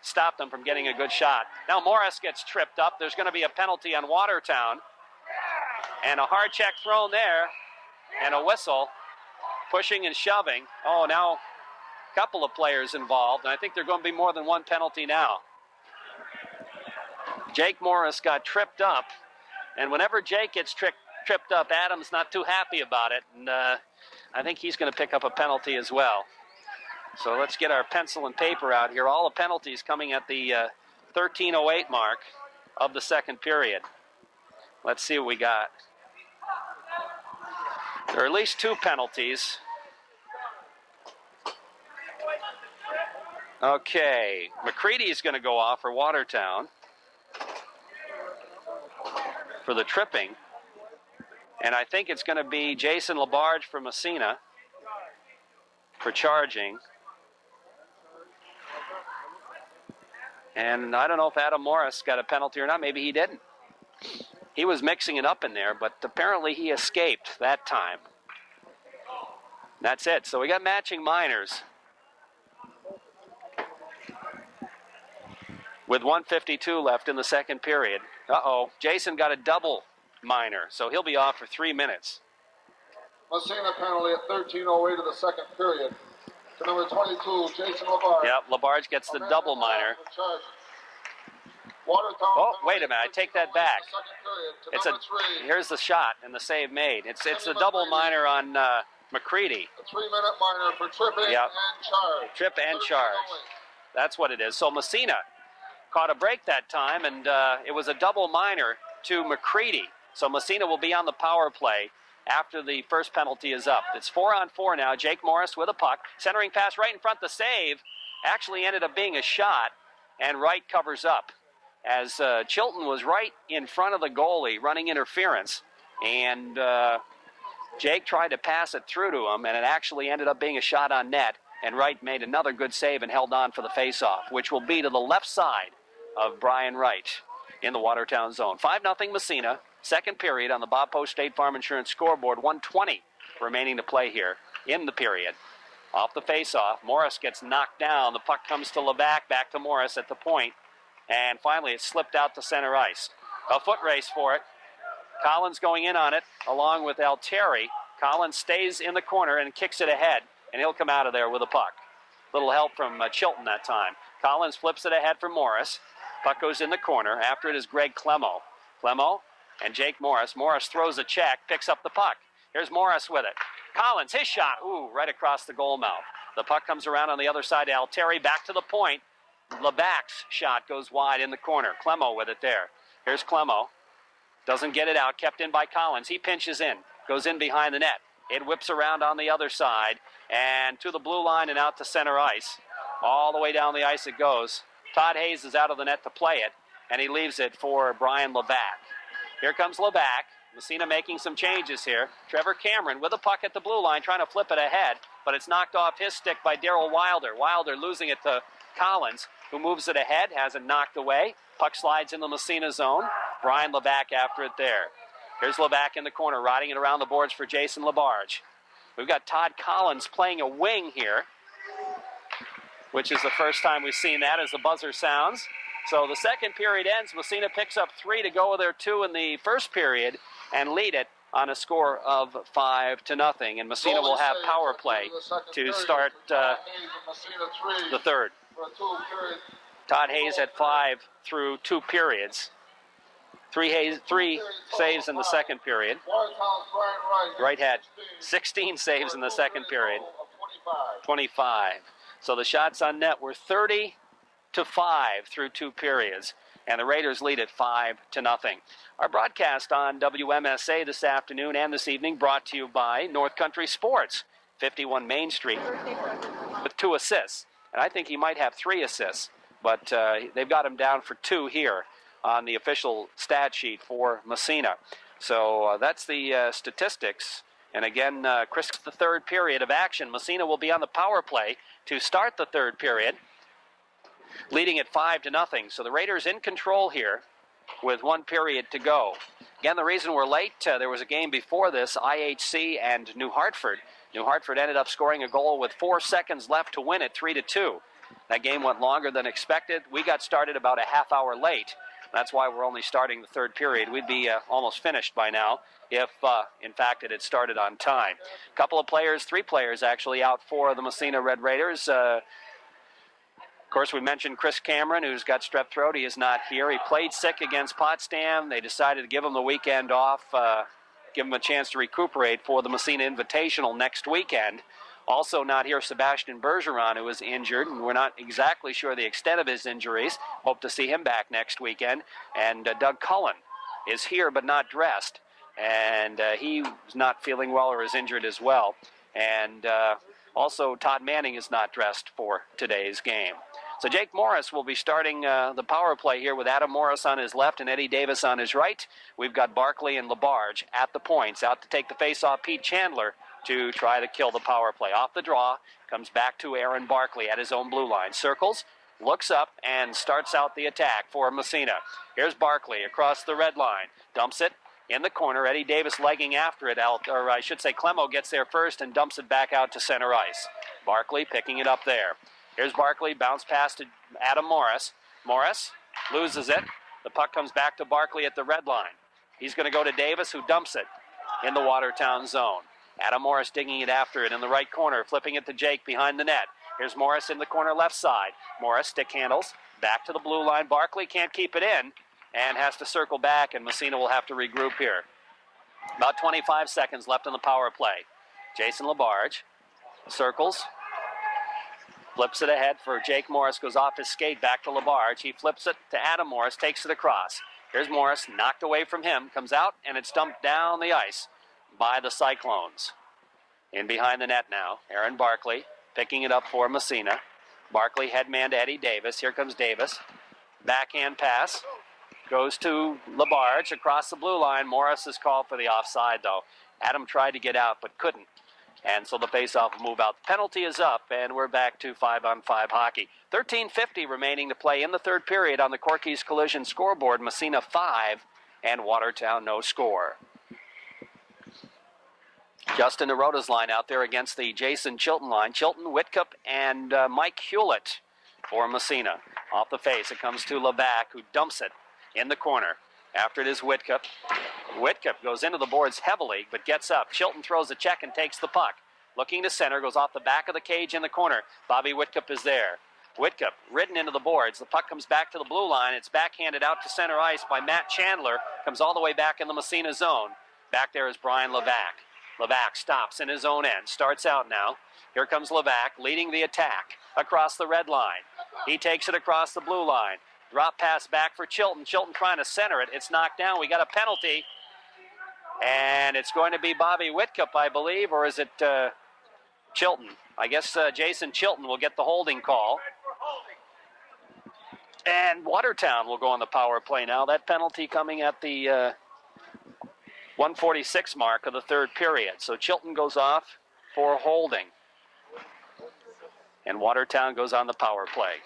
stopped him from getting a good shot. Now Morris gets tripped up. There's going to be a penalty on Watertown. And a hard check thrown there, and a whistle. Pushing and shoving. Oh, now a couple of players involved, and I think there are going to be more than one penalty now. Jake Morris got tripped up, and whenever Jake gets tripped up, Adam's not too happy about it, and I think he's going to pick up a penalty as well. So let's get our pencil and paper out here. All the penalties coming at the 13:08 mark of the second period. Let's see what we got. There are at least 2 penalties. Okay, McCready's going to go off for Watertown for the tripping. And I think it's going to be Jason LaBarge for Massena for charging. And I don't know if Adam Morris got a penalty or not. Maybe he didn't. He was mixing it up in there, but apparently he escaped that time. That's it. So we got matching minors. With 1:52 left in the second period. Uh-oh. Jason got a double minor, so he'll be off for 3 minutes. Massena penalty at 13:08 of the second period to number 22, Jason Labarge. Yep, Labarge gets the double minor. Watertown. Oh, wait a minute, I take that back. It's here's the shot and the save made. It's the double minor on McCready. A 3-minute minor for tripping and charge. Trip and charge. That's what it is. So Massena caught a break that time, and it was a double minor to McCready. So Massena will be on the power play after the first penalty is up. It's 4-on-4 now. Jake Morris with a puck. Centering pass right in front. The save actually ended up being a shot, and Wright covers up, as Chilton was right in front of the goalie running interference, and Jake tried to pass it through to him, and it actually ended up being a shot on net, and Wright made another good save and held on for the faceoff, which will be to the left side of Brian Wright in the Watertown zone. 5-0 Massena, second period on the Bob Post State Farm Insurance scoreboard. 1:20 remaining to play here in the period. Off the faceoff, Morris gets knocked down. The puck comes to Levac, back to Morris at the point. And finally, it slipped out to center ice. A foot race for it. Collins going in on it, along with Altieri. Collins stays in the corner and kicks it ahead, and he'll come out of there with a puck. Little help from Chilton that time. Collins flips it ahead for Morris. Puck goes in the corner. After it is Greg Clemo. Clemo and Jake Morris. Morris throws a check, picks up the puck. Here's Morris with it. Collins, his shot. Ooh, right across the goal mouth. The puck comes around on the other side to Altieri, back to the point. Lebac's shot goes wide in the corner. Clemo with it there. Here's Clemo. Doesn't get it out. Kept in by Collins. He pinches in. Goes in behind the net. It whips around on the other side and to the blue line and out to center ice. All the way down the ice it goes. Todd Hayes is out of the net to play it, and he leaves it for Brian Levac. Here comes Levac. Massena making some changes here. Trevor Cameron with a puck at the blue line trying to flip it ahead, but it's knocked off his stick by Darrell Wilder. Wilder losing it to Collins, who moves it ahead, has it knocked away. Puck slides in the Massena zone. Brian Levac after it there. Here's Levac in the corner, riding it around the boards for Jason Labarge. We've got Todd Collins playing a wing here, which is the first time we've seen that as the buzzer sounds. So the second period ends. Massena picks up 3 to go with their 2 in the first period and lead it on a score of 5-0. And Massena will have power play to start the third. Todd Hayes had 5 through 2 periods. 3 saves in the second period. Wright had 16 saves in the second period. 25. So the shots on net were 30-5 through 2 periods. And the Raiders lead it 5-0. Our broadcast on WMSA this afternoon and this evening brought to you by North Country Sports, 51 Main Street, with 2 assists. And I think he might have 3 assists, but they've got him down for 2 here on the official stat sheet for Massena. So that's the statistics. And again, Chris, the third period of action. Massena will be on the power play to start the third period, leading at 5-0. So the Raiders in control here with 1 period to go. Again, the reason we're late, there was a game before this, IHC and New Hartford. New Hartford ended up scoring a goal with 4 seconds left to win it, 3-2. That game went longer than expected. We got started about a half hour late. That's why we're only starting the third period. We'd be almost finished by now if, in fact, it had started on time. A couple of players, 3 players actually, out for the Massena Red Raiders. Of course, we mentioned Chris Cameron, who's got strep throat. He is not here. He played sick against Potsdam. They decided to give him the weekend off, give him a chance to recuperate for the Massena Invitational next weekend. Also not here, Sebastian Bergeron, who is injured, and we're not exactly sure the extent of his injuries. Hope to see him back next weekend. And Doug Cullen is here but not dressed, and he's not feeling well or is injured as well. And also Todd Manning is not dressed for today's game. So Jake Morris will be starting the power play here with Adam Morris on his left and Eddie Davis on his right. We've got Barkley and Labarge at the points. Out to take the face-off, Pete Chandler to try to kill the power play. Off the draw, comes back to Aaron Barkley at his own blue line. Circles, looks up, and starts out the attack for Massena. Here's Barkley across the red line. Dumps it in the corner. Eddie Davis legging after it. Or I should say Clemo gets there first and dumps it back out to center ice. Barkley picking it up there. Here's Barkley, bounce pass to Adam Morris. Morris loses it. The puck comes back to Barkley at the red line. He's going to go to Davis, who dumps it in the Watertown zone. Adam Morris digging it after it in the right corner, flipping it to Jake behind the net. Here's Morris in the corner left side. Morris stick handles, back to the blue line. Barkley can't keep it in and has to circle back, and Massena will have to regroup here. About 25 seconds left in the power play. Jason Labarge circles, flips it ahead for Jake Morris, goes off his skate back to Labarge. He flips it to Adam Morris, takes it across. Here's Morris, knocked away from him, comes out, and it's dumped down the ice by the Cyclones. In behind the net now, Aaron Barkley picking it up for Massena. Barkley headman to Eddie Davis. Here comes Davis. Backhand pass. Goes to Labarge across the blue line. Morris is called for the offside, though. Adam tried to get out, but couldn't. And so the faceoff will move out. The penalty is up, and we're back to 5-on-5 hockey. 13:50 remaining to play in the third period on the Corky's Collision scoreboard. Massena 5 and Watertown no score. Justin Naroda's line out there against the Jason Chilton line. Chilton, Whitcup, and Mike Hewlett for Massena. Off the face, it comes to Levac, who dumps it in the corner. After it is Whitcup. Whitcup goes into the boards heavily, but gets up. Chilton throws a check and takes the puck. Looking to center, goes off the back of the cage in the corner. Bobby Whitcup is there. Whitcup ridden into the boards. The puck comes back to the blue line. It's backhanded out to center ice by Matt Chandler. Comes all the way back in the Massena zone. Back there is Brian Levac. Levac stops in his own end. Starts out now. Here comes Levac leading the attack across the red line. He takes it across the blue line. Drop pass back for Chilton. Chilton trying to center it. It's knocked down. We got a penalty. And it's going to be Bobby Whitcup, I believe, or is it Chilton? I guess Jason Chilton will get the holding call. And Watertown will go on the power play now. That penalty coming at the 1:46 mark of the third period. So Chilton goes off for holding. And Watertown goes on the power play.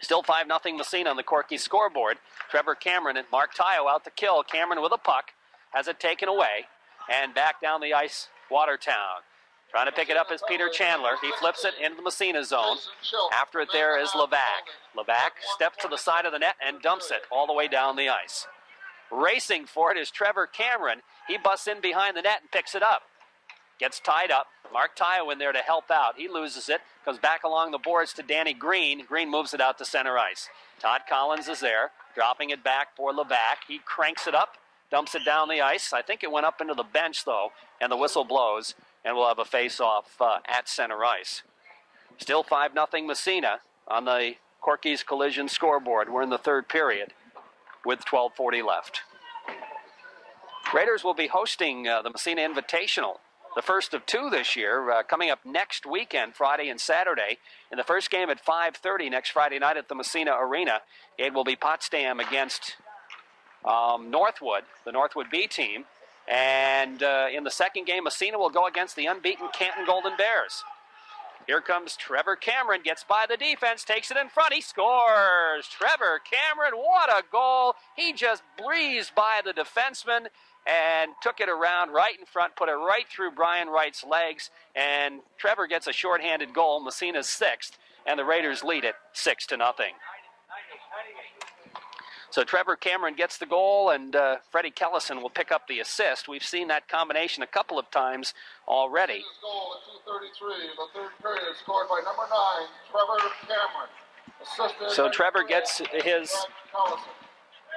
Still 5-0 Massena on the Corky scoreboard. Trevor Cameron and Mark Tayo out to kill. Cameron with a puck. Has it taken away. And back down the ice, Watertown. Trying to pick it up is Peter Chandler. He flips it into the Massena zone. After it there is Levac. Levac steps to the side of the net and dumps it all the way down the ice. Racing for it is Trevor Cameron. He busts in behind the net and picks it up. Gets tied up. Mark Tayo in there to help out. He loses it. Comes back along the boards to Danny Green. Green moves it out to center ice. Todd Collins is there. Dropping it back for Levac. He cranks it up. Dumps it down the ice. I think it went up into the bench, though. And the whistle blows. And we'll have a face-off at center ice. Still 5-0 Massena on the Corky's Collision scoreboard. We're in the third period with 12:40 left. Raiders will be hosting the Massena Invitational. The first of two this year, coming up next weekend, Friday and Saturday. In the first game at 5:30 next Friday night at the Massena Arena, it will be Potsdam against Northwood, the Northwood B team. And in the second game, Massena will go against the unbeaten Canton Golden Bears. Here comes Trevor Cameron, gets by the defense, takes it in front, he scores! Trevor Cameron, what a goal! He just breezed by the defenseman and took it around right in front, put it right through Brian Wright's legs, and Trevor gets a shorthanded goal. Massena's sixth, and the Raiders lead it 6-0. So Trevor Cameron gets the goal, and Freddie Kellison will pick up the assist. We've seen that combination a couple of times already. His goal at 2:33, the third period, scored by number 9, Trevor Cameron. Assisted So by Trevor gets his Kellison.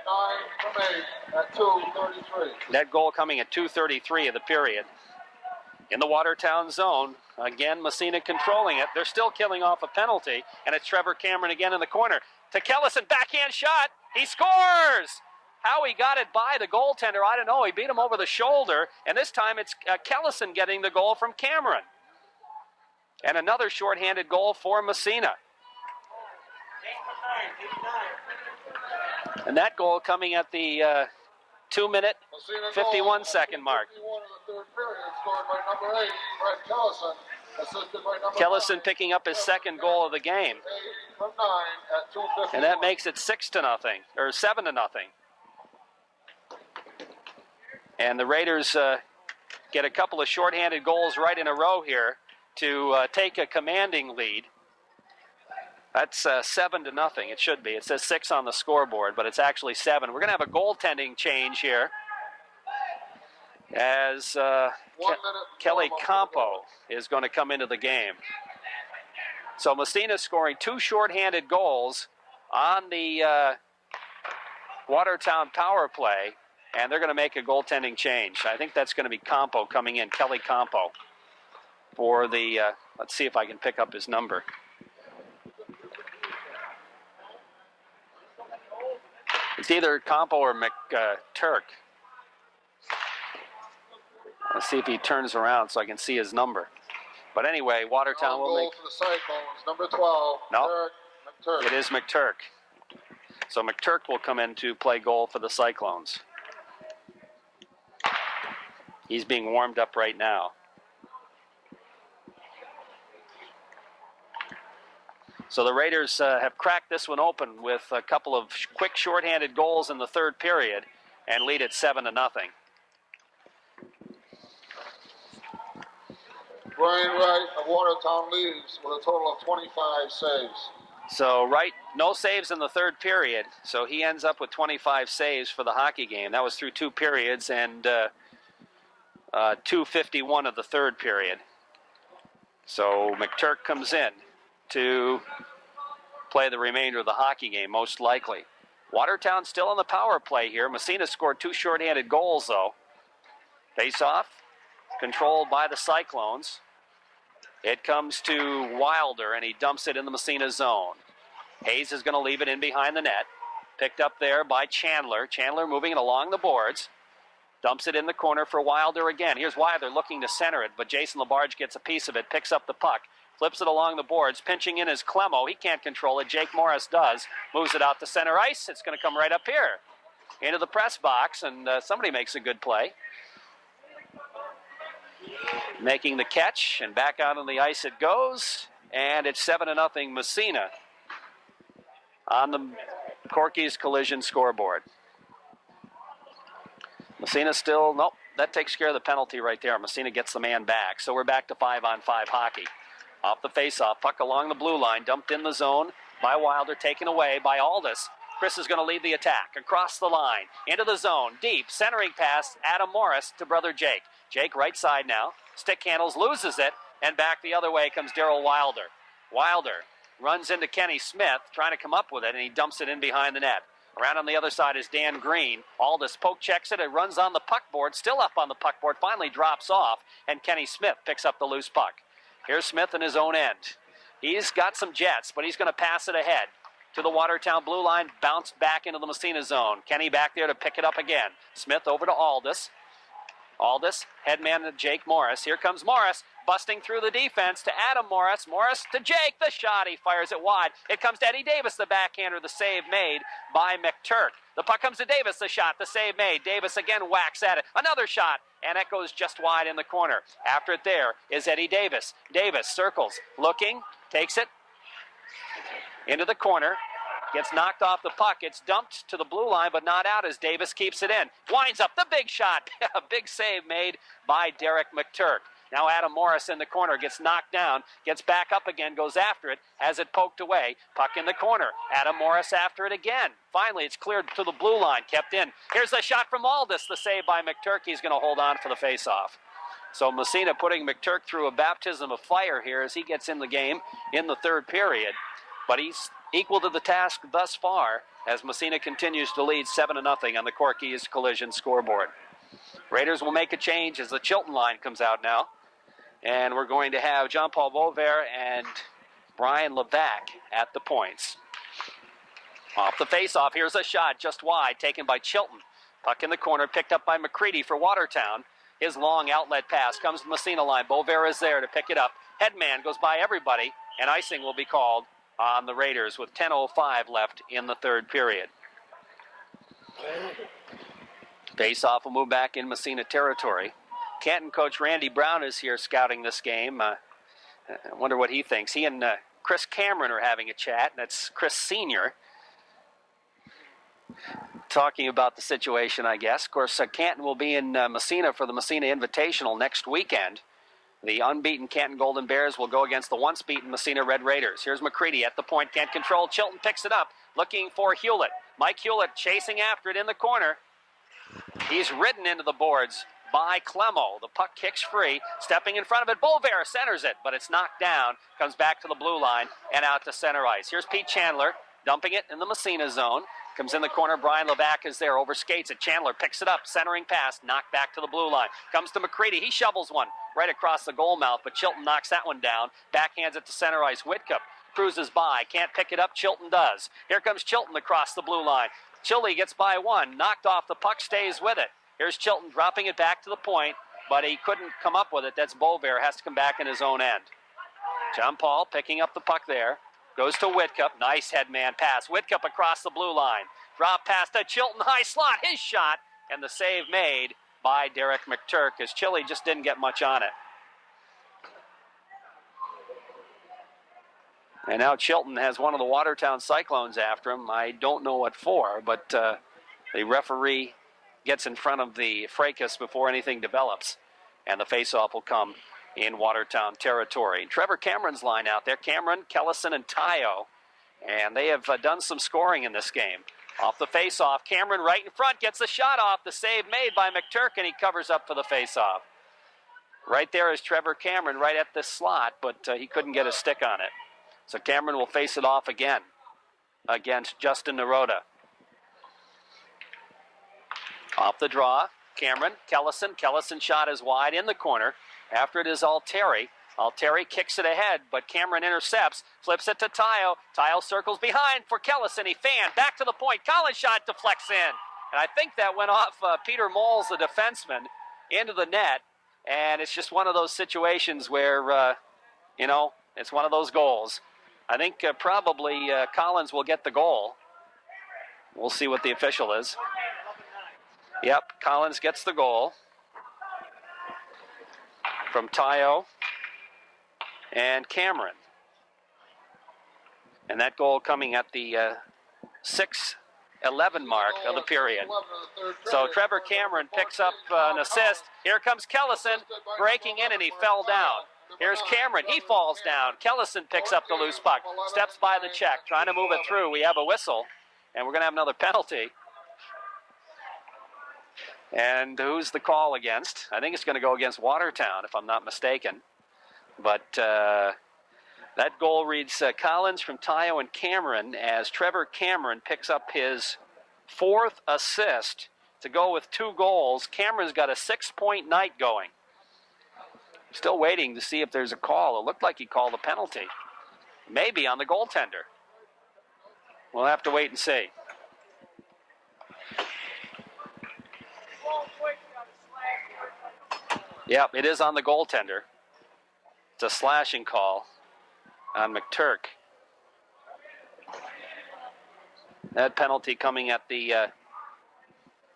9 from 8 at 2:33. That goal coming at 2:33 of the period. In the Watertown zone, again, Massena controlling it. They're still killing off a penalty, and it's Trevor Cameron again in the corner. To Kellison, backhand shot. He scores! How he got it by the goaltender, I don't know. He beat him over the shoulder, and this time it's Kellison getting the goal from Cameron. And another shorthanded goal for Massena. And that goal coming at the 2-minute, 51-second mark. 51 in the third period, scored by number 8, Fred Kellison. Assisted by number Kellison 9, picking up his second goal of the game. 8 from 9 at 2:51. And that makes it 6-0, or 7-0. And the Raiders get a couple of shorthanded goals right in a row here to take a commanding lead. That's 7-0. It should be. It says 6 on the scoreboard, but it's actually 7. We're going to have a goaltending change here as 1 minute. Kelly warm-up Campo is going to come into the game. So Massena scoring 2 shorthanded goals on the Watertown power play, and they're going to make a goaltending change. I think that's going to be Campo coming in, Kelly Campo, for the, let's see if I can pick up his number. It's either Campo or McTurk. Let's see if he turns around so I can see his number. But anyway, Watertown will make... goal for the Cyclones, number 12. No, McTurk. it is McTurk. So McTurk will come in to play goal for the Cyclones. He's being warmed up right now. So the Raiders have cracked this one open with a couple of quick shorthanded goals in the third period and lead it 7-0. Brian Wright of Watertown leaves with a total of 25 saves. So Wright, no saves in the third period, so he ends up with 25 saves for the hockey game. That was through 2 periods and 2:51 of the third period. So McTurk comes in to play the remainder of the hockey game, most likely. Watertown still on the power play here. Massena scored 2 shorthanded goals, though. Face-off, controlled by the Cyclones. It comes to Wilder, and he dumps it in the Massena zone. Hayes is going to leave it in behind the net. Picked up there by Chandler. Chandler moving it along the boards. Dumps it in the corner for Wilder again. Here's Wilder looking to center it, but Jason Labarge gets a piece of it, picks up the puck, flips it along the boards. Pinching in is Clemo. He can't control it. Jake Morris does. Moves it out to center ice. It's going to come right up here into the press box, and somebody makes a good play. Making the catch, and back out on the ice it goes, and it's 7-0 Massena on the Corky's Collision scoreboard. Massena still, nope, that takes care of the penalty right there. Massena gets the man back, so we're back to 5-on-5 hockey. Off the face-off, puck along the blue line, dumped in the zone by Wilder, taken away by Aldis. Chris is going to lead the attack, across the line, into the zone, deep, centering pass, Adam Morris to brother Jake. Jake right side now, stick handles, loses it, and back the other way comes Darryl Wilder. Wilder runs into Kenny Smith, trying to come up with it, and he dumps it in behind the net. Around on the other side is Dan Green. Aldis poke checks it. It runs on the puck board, still up on the puck board, finally drops off, and Kenny Smith picks up the loose puck. Here's Smith in his own end. He's got some jets, but he's going to pass it ahead to the Watertown blue line, bounced back into the Massena zone. Kenny back there to pick it up again. Smith over to Aldis. Aldis, headman to Jake Morris. Here comes Morris, busting through the defense to Adam Morris. Morris to Jake, the shot, he fires it wide. It comes to Eddie Davis, the backhander, the save made by McTurk. The puck comes to Davis, the shot, the save made. Davis again whacks at it. Another shot, and it goes just wide in the corner. After it there is Eddie Davis. Davis circles, looking, takes it into the corner. Gets knocked off the puck. It's dumped to the blue line, but not out as Davis keeps it in. Winds up the big shot. A big save made by Derek McTurk. Now Adam Morris in the corner gets knocked down, gets back up again, goes after it, has it poked away. Puck in the corner. Adam Morris after it again. Finally, it's cleared to the blue line, kept in. Here's the shot from Aldis, the save by McTurk. He's going to hold on for the faceoff. So Massena putting McTurk through a baptism of fire here as he gets in the game in the third period. But he's equal to the task thus far as Massena continues to lead 7-0 on the Corky's Collision scoreboard. Raiders will make a change as the Chilton line comes out now. And we're going to have Jean-Paul Beauvert and Brian Levac at the points. Off the face-off, here's a shot just wide, taken by Chilton. Puck in the corner, picked up by McCready for Watertown. His long outlet pass comes to Massena line. Beauvert is there to pick it up. Headman goes by everybody, and icing will be called on the Raiders with 10:05 left in the third period. Face-off will move back in Massena territory. Canton coach Randy Brown is here scouting this game. I wonder what he thinks. He and Chris Cameron are having a chat, and that's Chris Sr. talking about the situation, I guess. Of course, Canton will be in Massena for the Massena Invitational next weekend. The unbeaten Canton Golden Bears will go against the once-beaten Massena Red Raiders. Here's McCready at the point, can't control. Chilton picks it up, looking for Hewlett. Mike Hewlett chasing after it in the corner. He's ridden into the boards by Clemo. The puck kicks free. Stepping in front of it, Bovair centers it, but it's knocked down. Comes back to the blue line and out to center ice. Here's Pete Chandler dumping it in the Massena zone. Comes in the corner. Brian Levac is there. Overskates it. Chandler picks it up. Centering pass. Knocked back to the blue line. Comes to McCready. He shovels one right across the goal mouth, but Chilton knocks that one down. Backhands it to center ice. Whitcup cruises by. Can't pick it up. Chilton does. Here comes Chilton across the blue line. Chile gets by one. Knocked off the puck. Stays with it. Here's Chilton dropping it back to the point, but he couldn't come up with it. That's Bovair. Has to come back in his own end. John Paul picking up the puck there. Goes to Whitcup. Nice headman pass. Whitcup across the blue line. Drop pass to Chilton. High slot. His shot. And the save made by Derek McTurk as Chile just didn't get much on it. And now Chilton has one of the Watertown Cyclones after him. I don't know what for, but the referee gets in front of the fracas before anything develops. And the faceoff will come in Watertown territory. Trevor Cameron's line out there. Cameron, Kellison, and Tayo. And they have done some scoring in this game. Off the faceoff, Cameron right in front gets the shot off. The save made by McTurk, and he covers up for the faceoff. Right there is Trevor Cameron right at this slot, but he couldn't get a stick on it. So Cameron will face it off again against Justin Naroda. Off the draw, Cameron, Kellison shot is wide in the corner. After it is Altieri. Altieri kicks it ahead, but Cameron intercepts, flips it to Tayo. Tayo circles behind for Kellison. He fanned back to the point. Collins shot deflects in. And I think that went off Peter Moles, the defenseman, into the net. And it's just one of those situations where, it's one of those goals. I think probably Collins will get the goal. We'll see what the official is. Yep, Collins gets the goal from Tayo and Cameron. And that goal coming at the 6:11 mark of the period. So Trevor Cameron picks up an assist. Here comes Kellison breaking in, and he fell down. Here's Cameron. He falls down. Kellison picks up the loose puck. Steps by the check, trying to move it through. We have a whistle, and we're going to have another penalty. And who's the call against? I think it's going to go against Watertown, if I'm not mistaken. But that goal reads Collins from Tayo and Cameron as Trevor Cameron picks up his fourth assist to go with 2 goals. Cameron's got a 6-point night going. Still waiting to see if there's a call. It looked like he called a penalty. Maybe on the goaltender. We'll have to wait and see. Yep, it is on the goaltender. It's a slashing call on McTurk. That penalty coming at the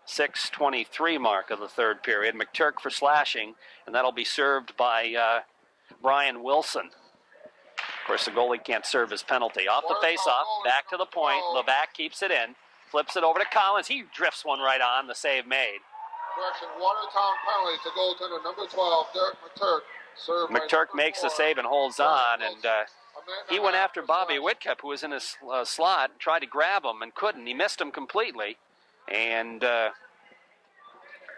6:23 mark of the third period. McTurk for slashing, and that'll be served by Brian Wilson. Of course, the goalie can't serve his penalty. Off the faceoff, back to the point. Levac keeps it in, flips it over to Collins. He drifts one right on. The save made. Correction, Watertown penalty to goaltender number 12, Derek McTurk. McTurk makes the save and holds on, and he went after Bobby Whitcup, who was in his slot, and tried to grab him and couldn't. He missed him completely, and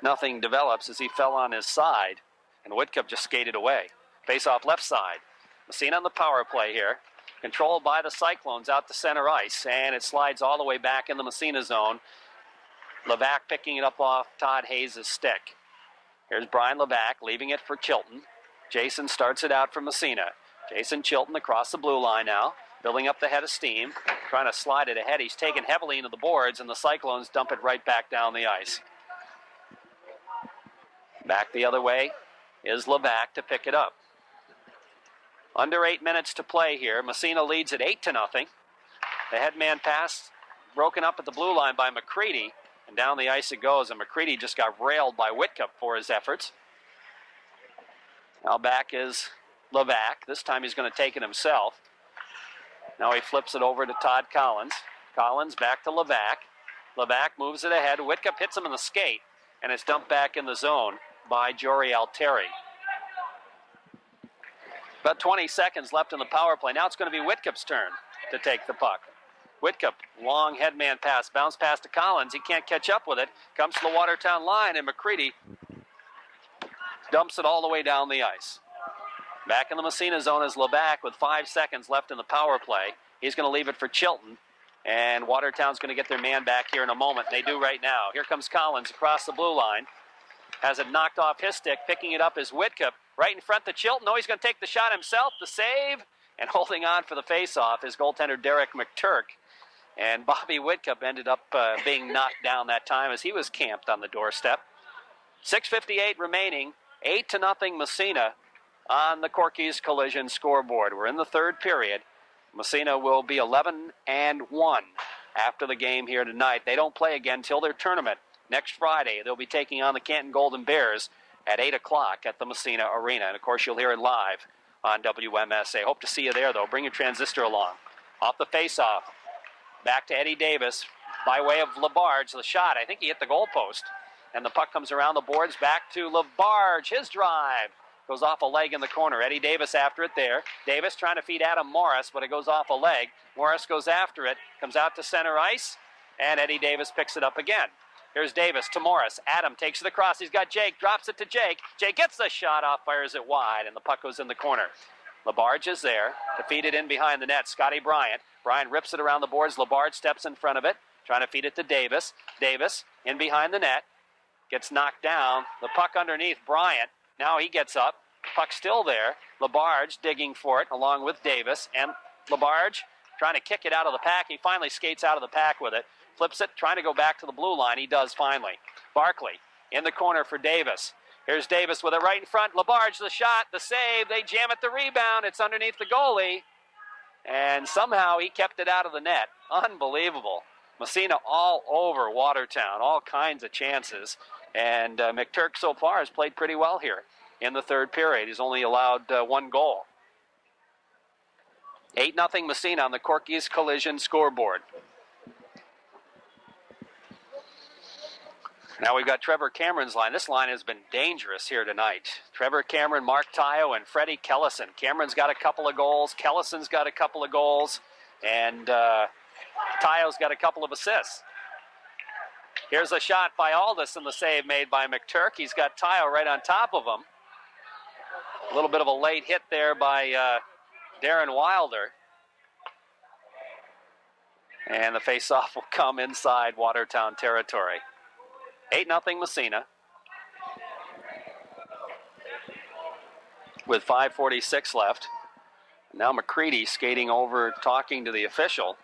nothing develops as he fell on his side, and Whitcup just skated away. Face off left side. Massena on the power play here. Controlled by the Cyclones out to center ice, and it slides all the way back in the Massena zone. Levac picking it up off Todd Hayes' stick. Here's Brian Levac leaving it for Chilton. Jason starts it out from Massena. Jason Chilton across the blue line now, building up the head of steam, trying to slide it ahead. He's taken heavily into the boards, and the Cyclones dump it right back down the ice. Back the other way is Levac to pick it up. Under 8 minutes to play here. Massena leads at 8-0. The headman pass broken up at the blue line by McCready, and down the ice it goes, and McCready just got railed by Whitcup for his efforts. Now back is Levac. This time he's going to take it himself. Now he flips it over to Todd Collins. Collins back to Levac. Levac moves it ahead. Whitcup hits him in the skate, and it's dumped back in the zone by Jory Altieri. About 20 seconds left in the power play. Now it's going to be Whitcup's turn to take the puck. Whitcup, long headman pass, bounce pass to Collins. He can't catch up with it. Comes to the Watertown line, and McCready dumps it all the way down the ice. Back in the Massena zone is Levac with 5 seconds left in the power play. He's going to leave it for Chilton. And Watertown's going to get their man back here in a moment. They do right now. Here comes Collins across the blue line. Has it knocked off his stick. Picking it up is Whitcup. Right in front to Chilton. No, he's going to take the shot himself. The save. And holding on for the faceoff is goaltender Derek McTurk. And Bobby Whitcup ended up being knocked down that time as he was camped on the doorstep. 6:58 remaining. 8-0 Massena on the Corky's Collision scoreboard. We're in the third period. Massena will be 11-1 after the game here tonight. They don't play again till their tournament next Friday. They'll be taking on the Canton Golden Bears at 8 o'clock at the Massena Arena. And, of course, you'll hear it live on WMSA. Hope to see you there, though. Bring your transistor along. Off the faceoff. Back to Eddie Davis by way of Labarge. The shot, I think he hit the goalpost. And the puck comes around the boards back to Labarge. His drive goes off a leg in the corner. Eddie Davis after it there. Davis trying to feed Adam Morris, but it goes off a leg. Morris goes after it, comes out to center ice, and Eddie Davis picks it up again. Here's Davis to Morris. Adam takes it across. He's got Jake, drops it to Jake. Jake gets the shot off, fires it wide, and the puck goes in the corner. Labarge is there to feed it in behind the net. Scotty Bryant. Bryant rips it around the boards. Labarge steps in front of it, trying to feed it to Davis. Davis in behind the net. Gets knocked down. The puck underneath Bryant. Now he gets up. Puck still there. Labarge digging for it along with Davis. And Labarge trying to kick it out of the pack. He finally skates out of the pack with it. Flips it, trying to go back to the blue line. He does finally. Barkley in the corner for Davis. Here's Davis with it right in front. Labarge, the shot, the save. They jam at the rebound. It's underneath the goalie. And somehow he kept it out of the net. Unbelievable. Massena all over Watertown. All kinds of chances. And McTurk so far has played pretty well here in the third period. He's only allowed one goal. 8-0 Massena on the Corky's Collision scoreboard. Now we've got Trevor Cameron's line. This line has been dangerous here tonight. Trevor Cameron, Mark Tayo, and Freddie Kellison. Cameron's got a couple of goals. Kellison's got a couple of goals. And Tayo's got a couple of assists. Here's a shot by Aldis and the save made by McTurk. He's got Tayo right on top of him. A little bit of a late hit there by Darren Wilder. And the faceoff will come inside Watertown territory. 8-0 Massena. With 5:46 left. Now McCready skating over, talking to the official.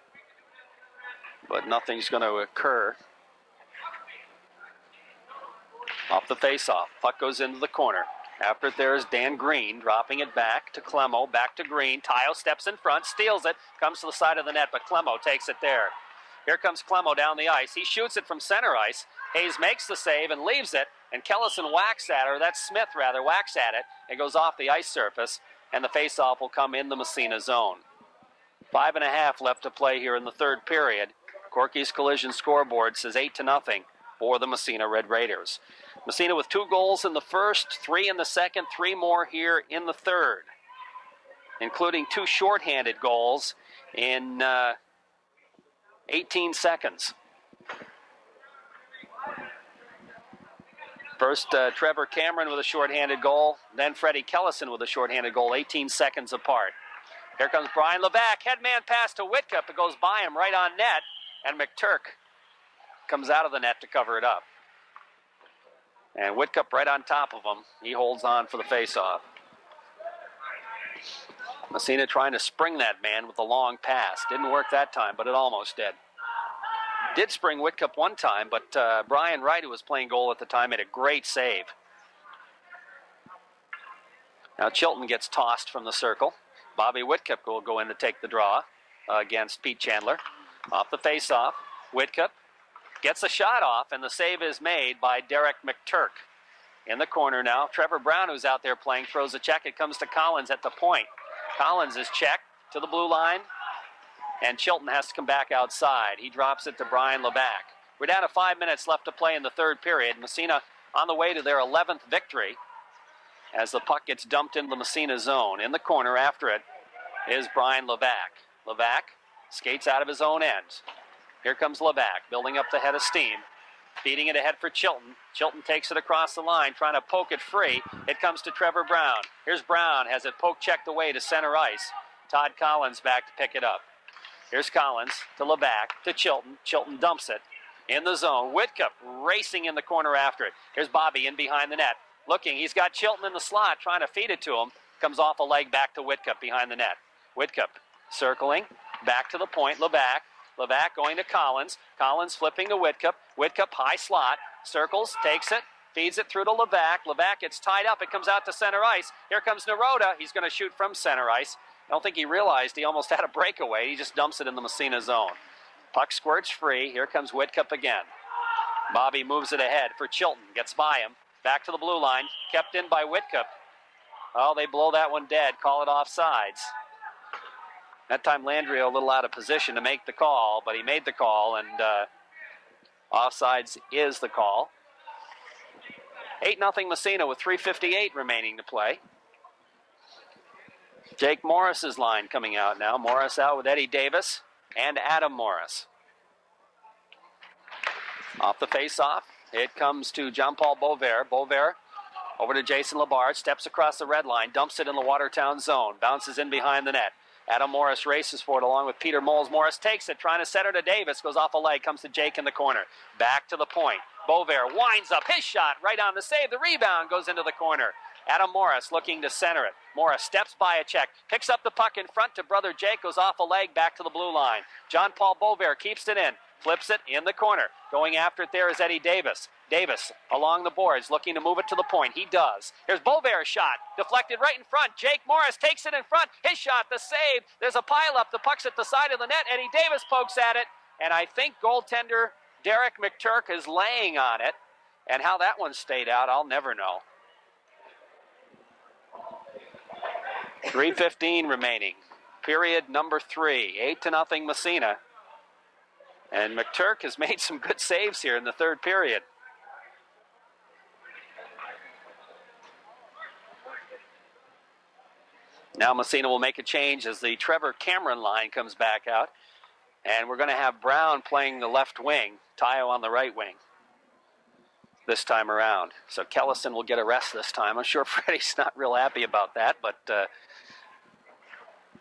But nothing's going to occur. Off the faceoff. Puck goes into the corner. After it there is Dan Green, dropping it back to Clemmo, back to Green. Tayo steps in front, steals it, comes to the side of the net, but Clemmo takes it there. Here comes Clemmo down the ice. He shoots it from center ice. Hayes makes the save and leaves it, and Kellison whacks at her. That's Smith, rather, whacks at it. It goes off the ice surface, and the faceoff will come in the Massena zone. 5.5 left to play here in the third period. Corky's Collision scoreboard says 8-0 for the Massena Red Raiders. Massena with 2 goals in the first, 3 in the second, 3 more here in the third, including 2 shorthanded goals in 18 seconds. First, Trevor Cameron with a shorthanded goal, then Freddie Kellison with a shorthanded goal, 18 seconds apart. Here comes Brian Levac, headman pass to Whitcup. It goes by him right on net, and McTurk comes out of the net to cover it up. And Whitcup right on top of him. He holds on for the faceoff. Massena trying to spring that man with a long pass. Didn't work that time, but it almost did. Did spring Whitcup one time, but Brian Wright, who was playing goal at the time, made a great save. Now Chilton gets tossed from the circle. Bobby Whitcup will go in to take the draw against Pete Chandler. Off the faceoff, Whitcup gets a shot off, and the save is made by Derek McTurk. In the corner now, Trevor Brown, who's out there playing, throws a check. It comes to Collins at the point. Collins is checked to the blue line, and Chilton has to come back outside. He drops it to Brian Levac. We're down to 5 minutes left to play in the third period. Massena on the way to their 11th victory as the puck gets dumped into the Massena zone. In the corner after it is Brian Levac. Levac skates out of his own end. Here comes Levac, building up the head of steam. Feeding it ahead for Chilton. Chilton takes it across the line, trying to poke it free. It comes to Trevor Brown. Here's Brown, has it poke checked away to center ice. Todd Collins back to pick it up. Here's Collins to LeBac, to Chilton. Chilton dumps it in the zone. Whitcup racing in the corner after it. Here's Bobby in behind the net. Looking, he's got Chilton in the slot, trying to feed it to him. Comes off a leg back to Whitcup behind the net. Whitcup circling, back to the point, LeBac. LeBac going to Collins. Collins flipping to Whitcup. Whitcup high slot. Circles, takes it, feeds it through to LeBac. LeBac gets tied up. It comes out to center ice. Here comes Naroda. He's going to shoot from center ice. I don't think he realized he almost had a breakaway. He just dumps it in the Massena zone. Puck squirts free. Here comes Whitcup again. Bobby moves it ahead for Chilton. Gets by him. Back to the blue line. Kept in by Whitcup. Oh, they blow that one dead. Call it offsides. That time Landrio a little out of position to make the call, but he made the call, and offsides is the call. 8-0 Massena with 3:58 remaining to play. Jake Morris's line coming out now. Morris out with Eddie Davis and Adam Morris. Off the face-off, it comes to Jean-Paul Boisvert. Boisvert over to Jason Labarge, steps across the red line, dumps it in the Watertown zone, bounces in behind the net. Adam Morris races for it along with Peter Moles. Morris takes it, trying to center to Davis. Goes off a leg, comes to Jake in the corner. Back to the point. Boisvert winds up his shot right on the save. The rebound goes into the corner. Adam Morris looking to center it. Morris steps by a check, picks up the puck in front to brother Jake, goes off a leg back to the blue line. Jean-Paul Boisvert keeps it in, flips it in the corner. Going after it there is Eddie Davis. Davis along the boards, looking to move it to the point. He does. Here's Boisvert's shot, deflected right in front. Jake Morris takes it in front. His shot, the save. There's a pile-up. The puck's at the side of the net. Eddie Davis pokes at it, and I think goaltender Derek McTurk is laying on it. And how that one stayed out, I'll never know. 3:15 remaining. Period number 3. 8-0 Massena. And McTurk has made some good saves here in the third period. Now Massena will make a change as the Trevor Cameron line comes back out. And we're going to have Brown playing the left wing, Tayo on the right wing this time around. So Kellison will get a rest this time. I'm sure Freddie's not real happy about that, but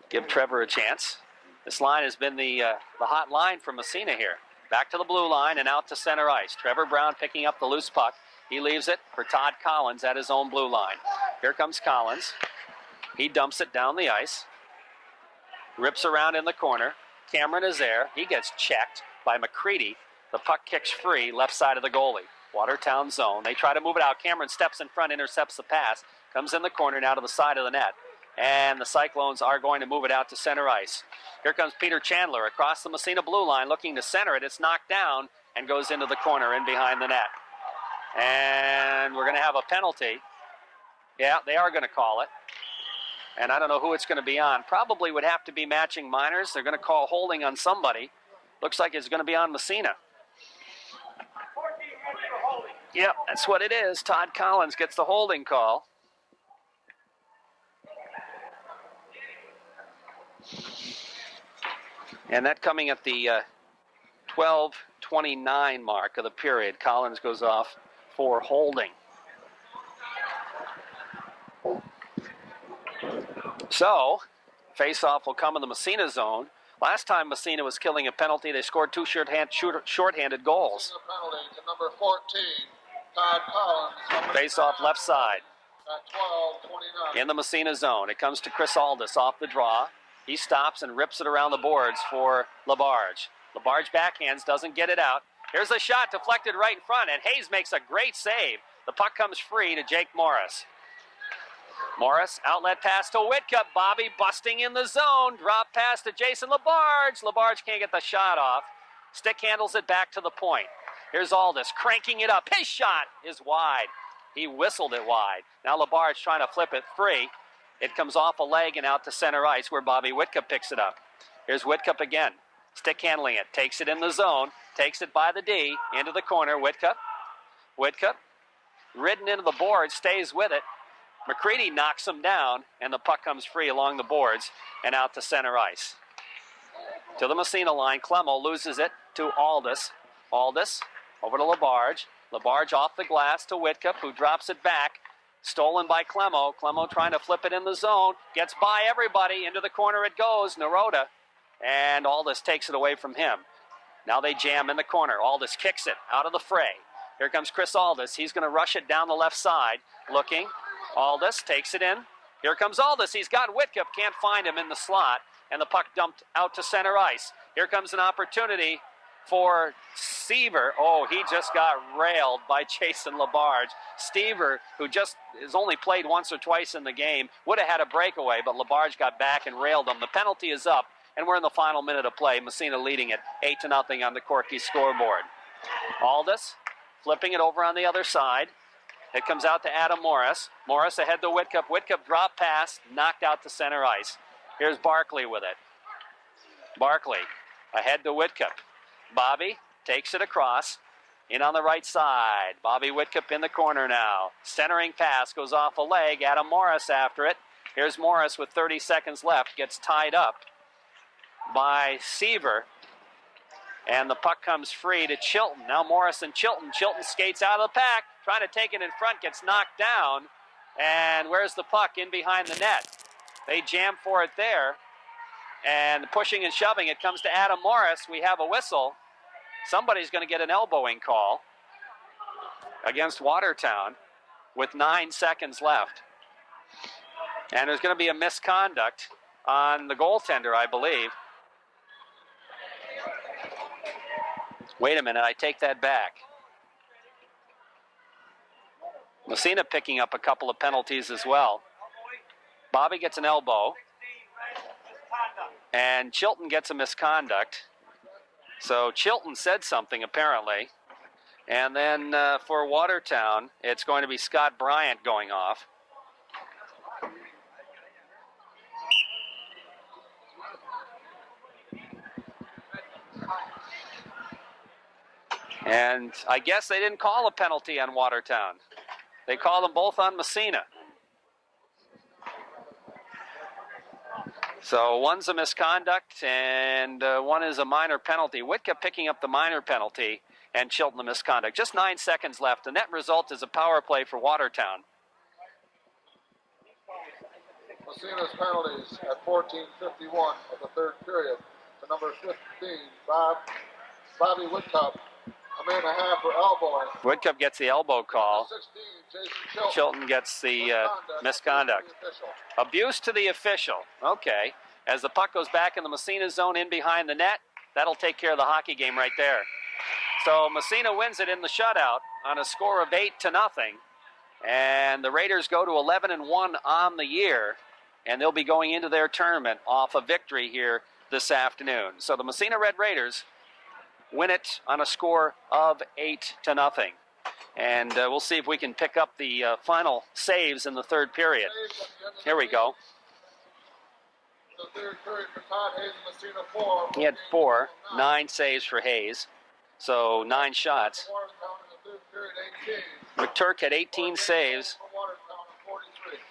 give Trevor a chance. This line has been the hot line for Massena here. Back to the blue line and out to center ice. Trevor Brown picking up the loose puck. He leaves it for Todd Collins at his own blue line. Here comes Collins. He dumps it down the ice. Rips around in the corner. Cameron is there. He gets checked by McCready. The puck kicks free left side of the goalie. Watertown zone. They try to move it out. Cameron steps in front, intercepts the pass. Comes in the corner now to the side of the net. And the Cyclones are going to move it out to center ice. Here comes Peter Chandler across the Massena blue line looking to center it. It's knocked down and goes into the corner in behind the net. And we're going to have a penalty. Yeah, they are going to call it. And I don't know who it's going to be on. Probably would have to be matching minors. They're going to call holding on somebody. Looks like it's going to be on Massena. Yep, that's what it is. Todd Collins gets the holding call. And that coming at the 12:29 mark of the period. Collins goes off for holding. So, face-off will come in the Massena zone. Last time Massena was killing a penalty, they scored 2 shorthanded goals. Penalty to number 14, Todd Collins. Face-off left side. At 12:29. In the Massena zone. It comes to Chris Aldis off the draw. He stops and rips it around the boards for Labarge. Labarge backhands, doesn't get it out. Here's a shot deflected right in front, and Hayes makes a great save. The puck comes free to Jake Morris. Morris, outlet pass to Whitcup. Bobby busting in the zone. Drop pass to Jason Labarge. Labarge can't get the shot off. Stick handles it back to the point. Here's Aldis cranking it up. His shot is wide. He whistled it wide. Now Labarge trying to flip it free. It comes off a leg and out to center ice where Bobby Whitcup picks it up. Here's Whitcup again. Stick handling it. Takes it in the zone. Takes it by the D. Into the corner. Whitcup. Whitcup. Ridden into the board. Stays with it. McCready knocks him down, and the puck comes free along the boards and out to center ice. To the Massena line, Clemmo loses it to Aldis. Aldis Over to LaBarge. LaBarge off the glass to Whitcup, who drops it back. Stolen by Clemo. Clemo trying to flip it in the zone. Gets by everybody. Into the corner it goes. Naroda. And Aldis takes it away from him. Now they jam in the corner. Aldis kicks it out of the fray. Here comes Chris Aldis. He's going to rush it down the left side. Looking. Aldis takes it in. Here comes Aldis. He's got Whitcup. Can't find him in the slot. And the puck dumped out to center ice. Here comes an opportunity for Seaver. Oh, he just got railed by Jason LaBarge. Seaver, who just has only played once or twice in the game, would have had a breakaway, but LaBarge got back and railed him. The penalty is up, and we're in the final minute of play. Massena leading it 8-0 on the Corky scoreboard. Aldis flipping it over on the other side. It comes out to Adam Morris. Morris ahead to Whitcup. Whitcup drop pass, knocked out to center ice. Here's Barkley with it. Barkley ahead to Whitcup. Bobby takes it across. In on the right side. Bobby Whitcup in the corner now. Centering pass goes off a leg. Adam Morris after it. Here's Morris with 30 seconds left. Gets tied up by Seaver. And the puck comes free to Chilton. Now Morris and Chilton. Chilton skates out of the pack. Trying to take it in front. Gets knocked down. And where's the puck? In behind the net. They jam for it there. And pushing and shoving. It comes to Adam Morris. We have a whistle. Somebody's going to get an elbowing call against Watertown with 9 seconds left. And there's going to be a misconduct on the goaltender, I believe. Wait a minute, I take that back. Massena picking up a couple of penalties as well. Bobby gets an elbow. And Chilton gets a misconduct. So Chilton said something, apparently. And then for Watertown, it's going to be Scott Bryant going off. And I guess they didn't call a penalty on Watertown. They called them both on Massena. So one's a misconduct and one is a minor penalty. Whitcup picking up the minor penalty and Chilton the misconduct. Just 9 seconds left. The net result is a power play for Watertown. Massena's penalties at 14:51 of the third period to number 15, Bobby Whitcup, a minute and a half for elbowing. Whitcup gets the elbow call. 16, Jason Chilton gets the misconduct. Abuse to the official. Okay. As the puck goes back in the Massena zone in behind the net, that'll take care of the hockey game right there. So Massena wins it in the shutout on a score of 8-0. And the Raiders go to 11-1 on the year. And they'll be going into their tournament off a victory here this afternoon. So the Massena Red Raiders win it on a score of 8-0. And we'll see if we can pick up the final saves in the third period. Here we go. The third period for Todd Hayes and Massena 4. He had 4, 9 saves for Hayes. So 9 shots. McTurk had 18 saves.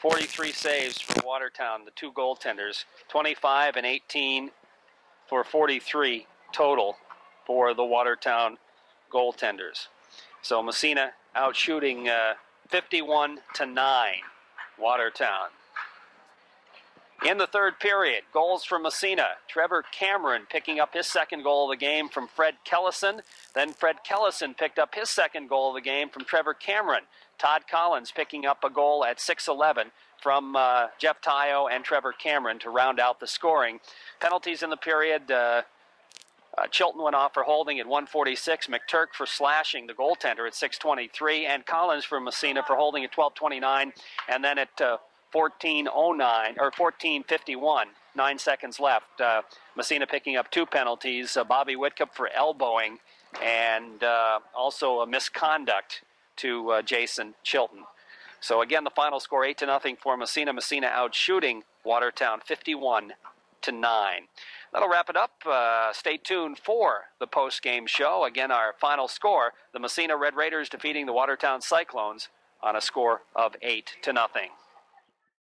43 saves for Watertown, the two goaltenders. 25 and 18 for 43 total for the Watertown goaltenders. So Massena out shooting 51-9, Watertown. In the third period, goals from Massena. Trevor Cameron picking up his second goal of the game from Fred Kellison. Then Fred Kellison picked up his second goal of the game from Trevor Cameron. Todd Collins picking up a goal at 6:11 from Jeff Tayo and Trevor Cameron to round out the scoring. Penalties in the period. Chilton went off for holding at 1:46. McTurk for slashing the goaltender at 6:23. And Collins for Massena for holding at 12:29. And then at 14:09 or 14:51, 9 seconds left. Massena picking up 2 penalties. Bobby Whitcup for elbowing and also a misconduct to Jason Chilton. So again, the final score 8-0 for Massena. Massena out shooting Watertown 51-9. That'll wrap it up. Stay tuned for the post-game show. Again, our final score, the Massena Red Raiders defeating the Watertown Cyclones on a score of 8-0.